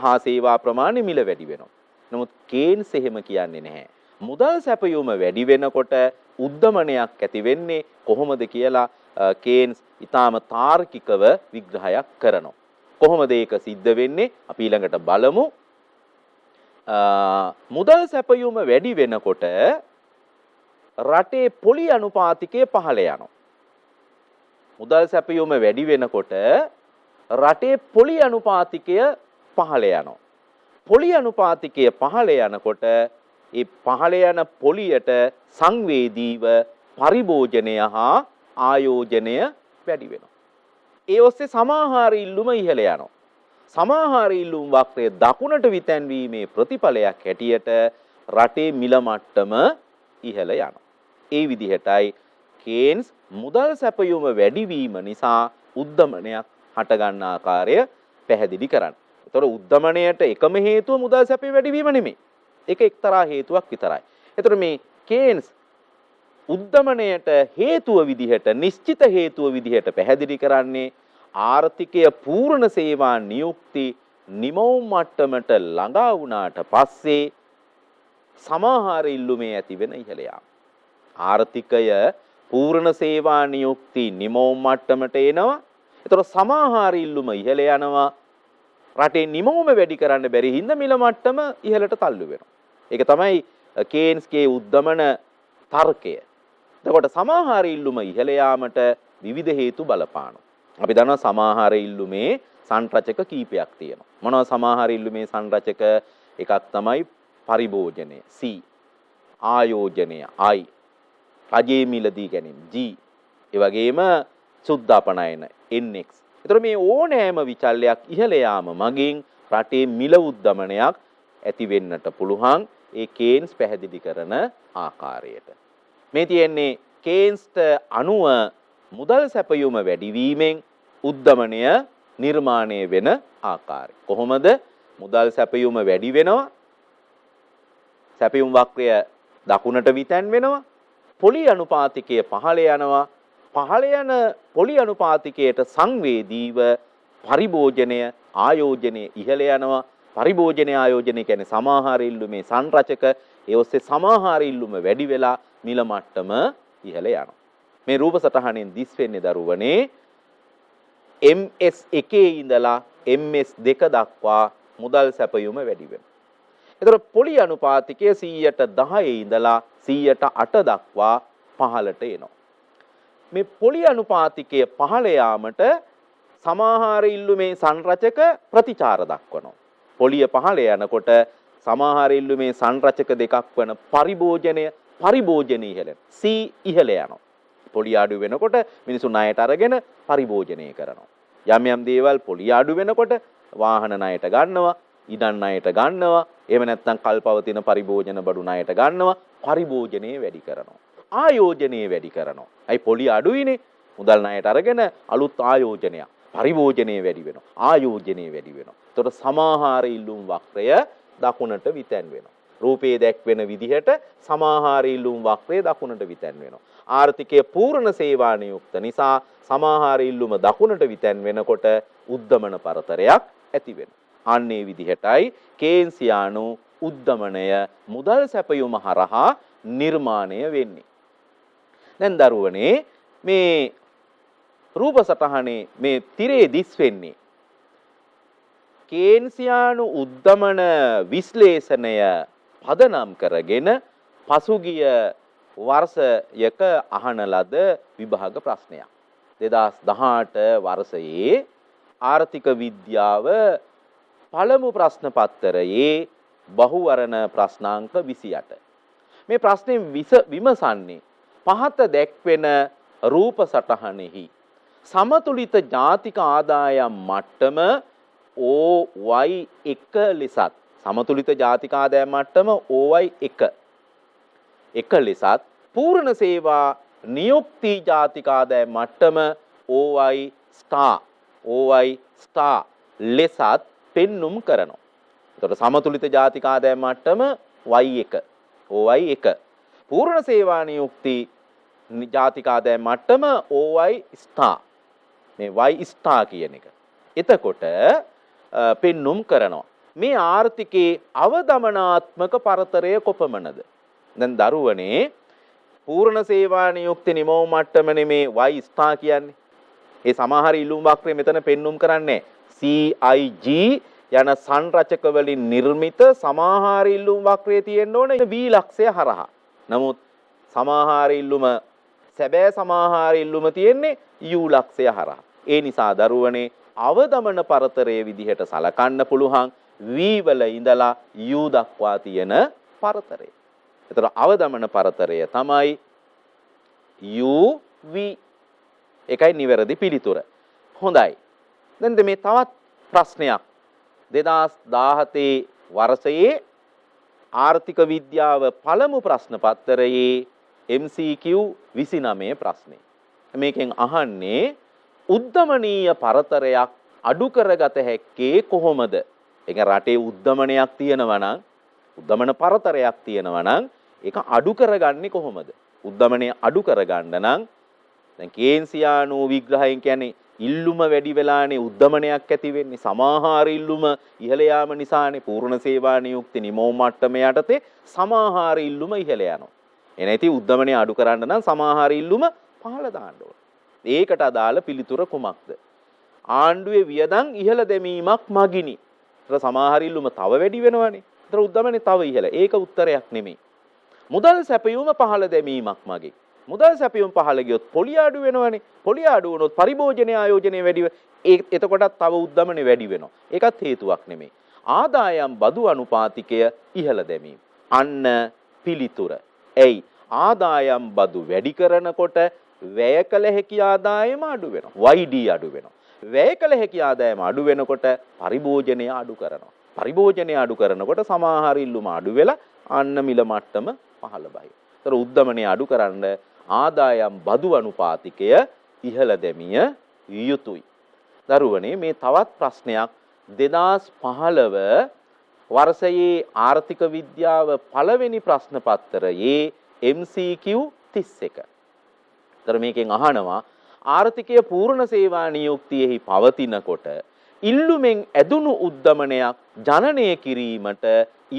හා සේවා ප්‍රමාණය මිල වැඩි වෙනවා. නමුත් කේන්ස් එහෙම කියන්නේ නැහැ. මුදල් සැපයුම වැඩි වෙනකොට උද්දමනයක් ඇති වෙන්නේ කොහොමද කියලා කේන්ස් ඊටාම තාර්කිකව විග්‍රහයක් කරනවා. කොහොමද ඒක සිද්ධ වෙන්නේ? අපි ඊළඟට බලමු. මුදල් සැපයුම වැඩි වෙනකොට රටේ පොලි අනුපාතිකය පහළ යනවා. මුදල් සැපයුම වැඩි වෙනකොට රටේ පොලි අනුපාතිකය පහළ යනවා. පොලි අනුපාතිකය පහළ යනකොට ඒ පහළ යන පොලියට සංවේදීව පරිභෝජනය හා ආයෝජනය වැඩි වෙනවා. ඒ ඔස්සේ සමාහාර ඉල්ලුම ඉහළ යනවා. සමාහාර ඉල්ලුම් වක්‍රය දකුණට විතැන්වීමේ ප්‍රතිඵලයක් හැටියට රටේ මිල මට්ටම ඉහළ යනවා. ඒ විදිහටයි කේන්ස් මුදල් සැපයුම වැඩිවීම නිසා උද්දමනයක් හටගන්න ආකාරය පැහැදිලි කරන්නේ. ඒතර උද්දමනයට එකම හේතුව මුදල් සැපයුම වැඩිවීම නෙමෙයි. ඒක එක්තරා හේතුවක් විතරයි. ඒතර මේ කේන්ස් උද්දමනයට හේතුව විදිහට නිශ්චිත හේතුව විදිහට පැහැදිලි කරන්නේ ආර්ථිකය පූර්ණ සේවා නියුක්ති නිමවුම් මට්ටමට ළඟා වුණාට පස්සේ සමාහාර ඉල්ලුමේ ඇති වෙන ඉහළ යාම. ආර්ථිකය පූර්ණ සේවා නියුක්ති නිමවුම් මට්ටමට එනවා. ඒතර සමාහාර ඉල්ලුම ඉහළ යනවා. රටේ නිමවුම වැඩි කරන්න බැරි හින්දා මිල මට්ටම ඉහළට තල්ලු වෙනවා. ඒක තමයි කේන්ස්ගේ උද්දමන තර්කය. එතකොට සමාහාර ඉල්ලුම ඉහළ යාමට විවිධ හේතු බලපානවා. අපි දන්නවා සමාහාර ඉල්ලුමේ සංරචක කීපයක් තියෙනවා. මොනවා සමාහාර ඉල්ලුමේ සංරචක? එකක් තමයි පරිභෝජනය C, ආයෝජනය I, රජයේ මිලදී ගැනීම G, ඒ වගේම සුද්ධාපනයන NX. ඒතර මේ ඕනෑම විචල්යක් ඉහළ යාම මගින් රටේ මිල උද්දමනයක් ඇති වෙන්නට පුළුවන්. ඒ කේන්ස් පැහැදිලි කරන ආකාරයට. මේ තියෙන්නේ කේන්ස්ට අනුව මුදල් සැපයුම වැඩිවීමෙන් උද්දමනය නිර්මාණය වෙන ආකාරය. කොහොමද මුදල් සැපයුම වැඩි වෙනවා? සැපයුම් වක්‍රය දකුණට විතැන් වෙනවා. පොලි අනුපාතිකය පහළ යනවා. පහළ යන පොලි අනුපාතිකයට සංවේදීව පරිභෝජනය ආයෝජනය ඉහළ යනවා. පරිභෝජනය ආයෝජනය කියන්නේ සමාහාර ඉල්ලුමේ සංරචක. ඒ ඔස්සේ සමාහාර ඉල්ලුම වැඩි වෙලා මිල මට්ටම ඉහළ යනවා. මේ රූප සටහනෙන් දිස් වෙන්නේ දරුවනේ MS1 ඉඳලා MS2 දක්වා මුදල් සැපයුම වැඩි වෙනවා. ඒතර පොලි අනුපාතිකය 10% ඉඳලා 8% දක්වා පහළට එනවා. මේ පොලි අනුපාතිකය පහළ යාමට සමාහාර ඉල්ලුමේ සංරචක ප්‍රතිචාර දක්වනවා. පොලිය පහළ යනකොට සමාහාර ඉල්ලුමේ සංරචක දෙකක් වන පරිභෝජනය ඉහළ C ඉහළ යනවා. පොලිය අඩු වෙනකොට මිනිස්සු ණයට අරගෙන පරිභෝජනය කරනවා. යම් යම් දේවල් පොලිය අඩු වෙනකොට වාහන ණයට ගන්නවා, ඉඩම් ණයට ගන්නවා, එහෙම නැත්නම් කල්පවතින පරිභෝජන බඩු ණයට ගන්නවා, පරිභෝජනය වැඩි කරනවා. ආයෝජනය වැඩි කරනවා. අයි පොලිය අඩුයිනේ. මුදල් ණයට අරගෙන අලුත් ආයෝජනයක්. පරිභෝජනය වැඩි වෙනවා. ආයෝජනය වැඩි වෙනවා. එතකොට සමාහාර ඉල්ලුම් වක්‍රය දකුණට විතැන් වෙනවා. රූපයේ දැක්වෙන විදිහට සමාහාර ඉල්ලුම් වක්‍රය දකුණට විතැන් වෙනවා. ආර්ථිකය පූර්ණ සේවානියුක්ත නිසා සමාහාර ඉල්ලුම දකුණට විතැන් වෙනකොට උද්දමන පරතරයක් ඇති වෙනවා. අන්නේ විදිහටයි කේන්සියානු උද්දමනය මුදල් සැපයුම හරහා නිර්මාණය වෙන්නේ. දැන් දරුවනේ මේ රූප සටහනේ මේ තිරේ දිස් වෙන්නේ කේන්සියානු උද්දමන විශ්ලේෂණය පදනම් කරගෙන පසුගිය වර්ෂයක අහන ලද විභාග ප්‍රශ්නයක්. 2018 වර්ෂයේ ආර්ථික විද්‍යාව පළමු ප්‍රශ්න පත්තරයේ බහුවර්ණ ප්‍රශ්නාංක 28. මේ ප්‍රශ්නේ විමසන්නේ පහත දැක්වෙන රූප සටහනෙහි සමතුලිත ජාතික ආදායම් මට්ටම OY1 ලෙසත් සමතුලිත ජාතික ආදායම් මට්ටම OY1 ලෙසත් පූර්ණ සේවා නියුක්ති ජාතික ආදායම් මට්ටම OY ලෙසත් පෙන්눔 කරනවා. එතකොට සමතුලිත ජාතික ආදායම් මට්ටම OY1 පූර්ණ සේවා නියුක්ති ජාතික ආදායම් මට්ටම OY මේ Y කියන එක. එතකොට පෙන්눔 කරනවා. මේ ආර්ථිකයේ අවදමනාත්මක පරතරය කොපමණද? දැන් දරුවනේ පූර්ණ සේවා නියුක්ති නිමව මට්ටම නෙමේ Y කියන්නේ. ඒ සමහර ඉල්ලුම් වක්‍රය මෙතන පෙන්눔 කරන්නේ CIG යන සංරචක වලින් නිර්මිත සමහර ඉල්ලුම් වක්‍රයේ තියෙන්න ඕනේ V ලක්ෂය හරහා. නමුත් සමහර ඉල්ලුම සැබෑ සමහර ඉල්ලුම තියෙන්නේ U ලක්ෂය හරහා. ඒ නිසා දරුවනේ අවදමන පරතරයේ විදිහට සලකන්න පුළුවන් V වල ඉඳලා U දක්වා තියෙන පරතරය. ඒතර අවදමන පරතරය තමයි UV. ඒකයි නිවැරදි පිළිතුර. හොඳයි. දැන් මේ තවත් ප්‍රශ්නයක් 2017 වර්ෂයේ ආර්ථික විද්‍යාව පළමු ප්‍රශ්න පත්තරයේ MCQ 29 ප්‍රශ්නේ. මේකෙන් අහන්නේ උද්දමනීය පරතරයක් අඩු කරගත හැක්කේ කොහොමද? ඒක රටේ උද්දමනයක් තියෙනවා නම් උද්දමන පරතරයක් තියෙනවා නම් ඒක අඩු කරගන්නේ කොහොමද? උද්දමනය අඩු කරගන්න නම් දැන් කේන්සියානු විග්‍රහයෙන් කියන්නේ ඉල්ලුම වැඩි වෙලානේ උද්දමනයක් ඇති වෙන්නේ. සමාහාර ඉල්ලුම ඉහළ යාම නිසානේ පූර්ණ සේවා නියුක්ති නිමව මට්ටම යටතේ සමාහාර ඉල්ලුම ඉහළ යනවා. එනයිති උද්දමනය අඩු කරන්න නම් සමාහාර ඉල්ලුම පහළ දාන්න ඕන. ඒකට අදාළ පිළිතුර කුමක්ද? ආණ්ඩුවේ වියදම් ඉහළ දැමීමක් මගිනි. ඒතර සමාහාර ඉල්ලුම තව වැඩි වෙනවනේ. ඒතර උද්දමනය තව ඉහළ. ඒක උත්තරයක් නෙමෙයි. මුදල් සැපයුම පහළ දැමීමක් මගින්. මුදල් සැපයුම් පහළ ගියොත් පොලිය අඩු වෙනවනේ. පොලිය අඩු වුණොත් පරිභෝජනයේ ආයෝජනය වැඩි එතකොටත් තව උද්දමනය වැඩි වෙනවා. ඒකත් හේතුවක් නෙමෙයි. ආදායම් බදු අනුපාතිකය ඉහළ දැමීම. අන්න පිළිතුර. එයි ආදායම් බදු වැඩි කරනකොට වැය කළ හැකි ආදායම අඩු වෙනවා. YD අඩු වෙනවා. වැය කළ හැකි ආදායම අඩු වෙනකොට පරිභෝජනය අඩු කරනවා. පරිභෝජනය අඩු කරනකොට සමාහාර ඉල්ලුම අඩු වෙලා අන්න මිල මට්ටම පහළ බයි. ඒතර උද්දමනය අඩු කරන්න ආදායම් බදු අනුපාතිකය ඉහළ දැමිය යුතුයි. දරුවනේ මේ තවත් ප්‍රශ්නයක් 2015 වර්ෂයේ ආර්ථික විද්‍යාව පළවෙනි ප්‍රශ්න පත්තරයේ MCQ 31. ඒතර මේකෙන් අහනවා ආර්ථිකය පූර්ණ සේවා නියුක්තියෙහි පවතිනකොට ඉල්ලුමෙන් ඇදුණු උද්දමනයක් ජනනය කිරීමට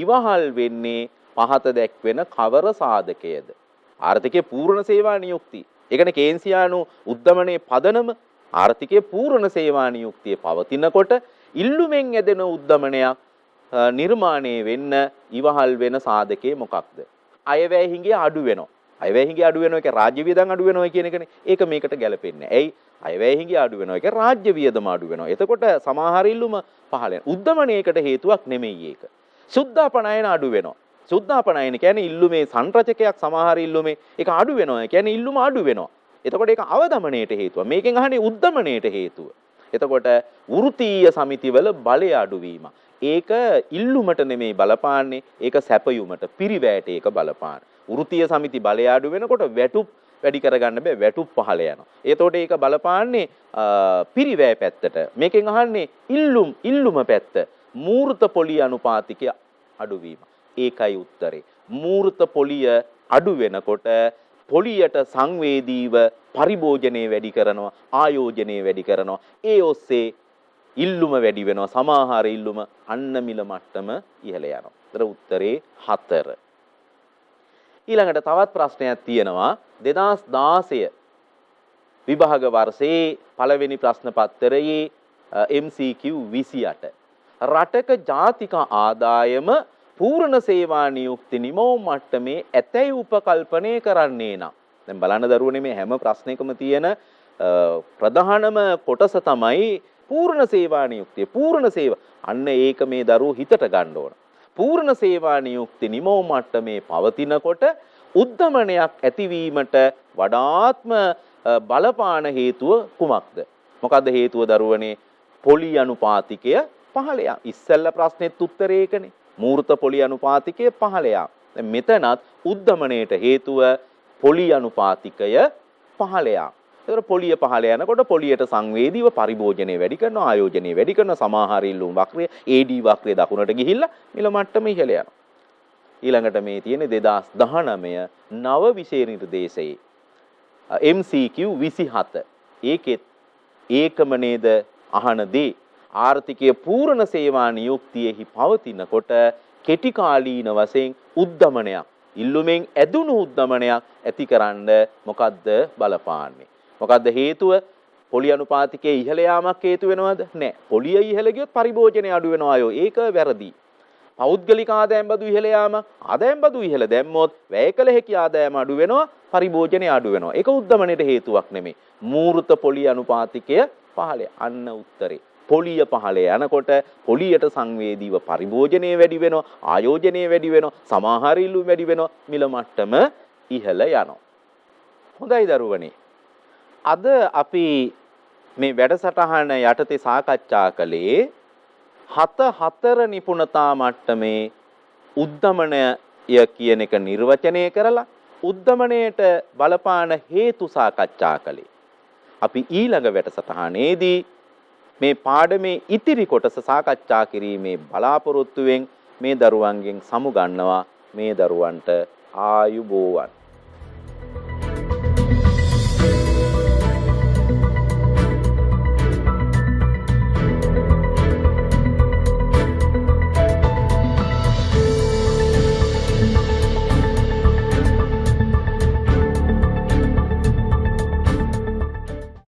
ඉවහල් වෙන්නේ පහත දැක්වෙන කවර සාධකයේද? ආර්ථිකයේ පූර්ණ සේවා නියුක්තිය. ඒ කියන්නේ කේන්සියානු උද්දමනයේ පදනම ආර්ථිකයේ පූර්ණ සේවා නියුක්තිය පවතිනකොට ඉල්ලුමෙන් ඇදෙන උද්දමනයක් නිර්මාණය වෙන්න ඉවහල් වෙන සාධකේ මොකක්ද? අයවැය හිඟය අඩු වෙනවා. අයවැය හිඟය අඩු වෙනවා කියන්නේ රාජ්‍ය වියදම් අඩු වෙනවා කියන එකනේ. ඒක මේකට ගැලපෙන්නේ නැහැ. ඇයි? අයවැය හිඟය අඩු වෙනවා කියන්නේ රාජ්‍ය වියදම අඩු වෙනවා. එතකොට සමහර ඉල්ලුම පහළ වෙනවා. උද්දමනයකට හේතුවක් නෙමෙයි ඒක. සුද්ධාපනයන අඩු වෙනවා. සුද්ධාපනයන කියන්නේ ඉල්ලුමේ සංරචකයක් සමහර ඉල්ලුමේ ඒක අඩු වෙනවා. කියන්නේ ඉල්ලුම අඩු වෙනවා. එතකොට ඒක අවදමනයට හේතුව. මේකෙන් අහන්නේ උද්දමනයට හේතුව. එතකොට වෘත්තීය සමිතිවල බලය අඩුවීම. ඒක ඉල්ලුමට නෙමෙයි බලපාන්නේ. ඒක සැපයුමට පිරිවැයට ඒක බලපාන. වෘත්තීය සමිති බලය අඩු වෙනකොට වැටුප් වැඩි කරගන්න බෑ. වැටුප් පහළ යනවා. එතකොට ඒක බලපාන්නේ පිරිවැය පැත්තට. මේකෙන් අහන්නේ ඉල්ලුම පැත්ත. මූර්ත පොලිය අනුපාතිකය අඩුවීම. ඒකයි උත්තරේ. මූර්ත පොලිය අඩු වෙනකොට පොලියට සංවේදීව පරිභෝජනයේ වැඩි කරනවා, ආයෝජනයේ වැඩි කරනවා. ඒ ඔස්සේ ඉල්ලුම වැඩි වෙනවා, සමාහාර ඉල්ලුම අන්න මිල මට්ටම ඉහළ යනවා. ඒතර උත්තරේ 4. ඊළඟට තවත් ප්‍රශ්නයක් තියෙනවා 2016 විභාග වර්ෂයේ පළවෙනි ප්‍රශ්න පත්‍රයේ MCQ 28 රටක ජාතික ආදායම පූර්ණ සේවා නියුක්ති නිමවුම් මට්ටමේ ඇතැයි උපකල්පනය කරන්නේ නම් දැන් බලන්න දරුවනේ මේ හැම ප්‍රශ්නයකම තියෙන ප්‍රධානම කොටස තමයි පූර්ණ සේවා නියුක්තිය. පූර්ණ සේවා අන්න ඒක මේ දරුවෝ හිතට ගන්න ඕන. පූර්ණ සේවා නියුක්ති නිමවුම් මට්ටමේ පවතිනකොට උද්දමනයක් ඇතිවීමට වඩාත්ම බලපාන හේතුව කුමක්ද? මොකද්ද හේතුව දරුවනේ? පොලි අනුපාතිකය පහළ යාම. ඉස්සෙල්ලා ප්‍රශ්නෙත් උත්තරේ ඒකනේ. මූර්ත පොලි අනුපාතිකය පහළ යාම. දැන් මෙතනත් උද්දමණයට හේතුව පොලි අනුපාතිකය පහළ යාම. ඒතර පොලිය පහළ යනකොට පොලියට සංවේදීව පරිභෝජනය වැඩි කරනවා, ආයෝජනය වැඩි කරනවා, සමාහාර ඉල්ලුම් වක්‍රය AD වක්‍රය දකුණට ගිහිල්ලා මිල මට්ටම ඉහළ යනවා. ඊළඟට මේ තියෙන්නේ 2019 නව විෂය නිර්දේශයේ MCQ 27. ඒකෙත් ඒකම නේද අහනදී ආර්ථිකයේ පූර්ණ සේවා නියුක්තියෙහි පවතිනකොට කෙටි කාලීන වශයෙන් උද්දමනයක් ඉල්ලුමෙන් ඇදුණු උද්දමනයක් ඇතිකරන්න මොකද්ද බලපාන්නේ? මොකද්ද හේතුව? පොලි අනුපාතිකයේ ඉහළ යාමක් හේතු වෙනවද? නැහැ. පොලිය ඉහළ ගියොත් පරිභෝජනය අඩු වෙනවා අයෝ. ඒක වැරදි. පෞද්ගලික ආදායම් බදු ඉහළ යාම, ආදායම් බදු ඉහළ දැම්මොත් වැය කළ හැකි ආදායම අඩු වෙනවා, පරිභෝජනය අඩු වෙනවා. ඒක උද්දමනයේ හේතුවක් නෙමෙයි. මූර්ත පොලි අනුපාතිකය පහළ අන්න උත්තරේ. පොලිය පහළ යනකොට පොලියට සංවේදීව පරිභෝජනය වැඩි වෙනවා, ආයෝජනය වැඩි වෙනවා, සමාහාර ඉල්ලුම් වැඩි වෙනවා, මිල මට්ටම ඉහළ යනවා. හොඳයි දරුවනේ. අද අපි මේ වැඩසටහන යටතේ සාකච්ඡා කළේ 7 නිපුණතා මට්ටමේ උද්දමනය කියන එක නිර්වචනය කරලා උද්දමනයට බලපාන හේතු සාකච්ඡා කළේ. අපි ඊළඟ වැඩසටහනේදී මේ පාඩමේ ඉතිරි කොටස සාකච්ඡා කිරීමේ බලාපොරොත්තුවෙන් මේ දරුවන්ගෙන් සමුගන්නවා. මේ දරුවන්ට ආයුබෝවන්.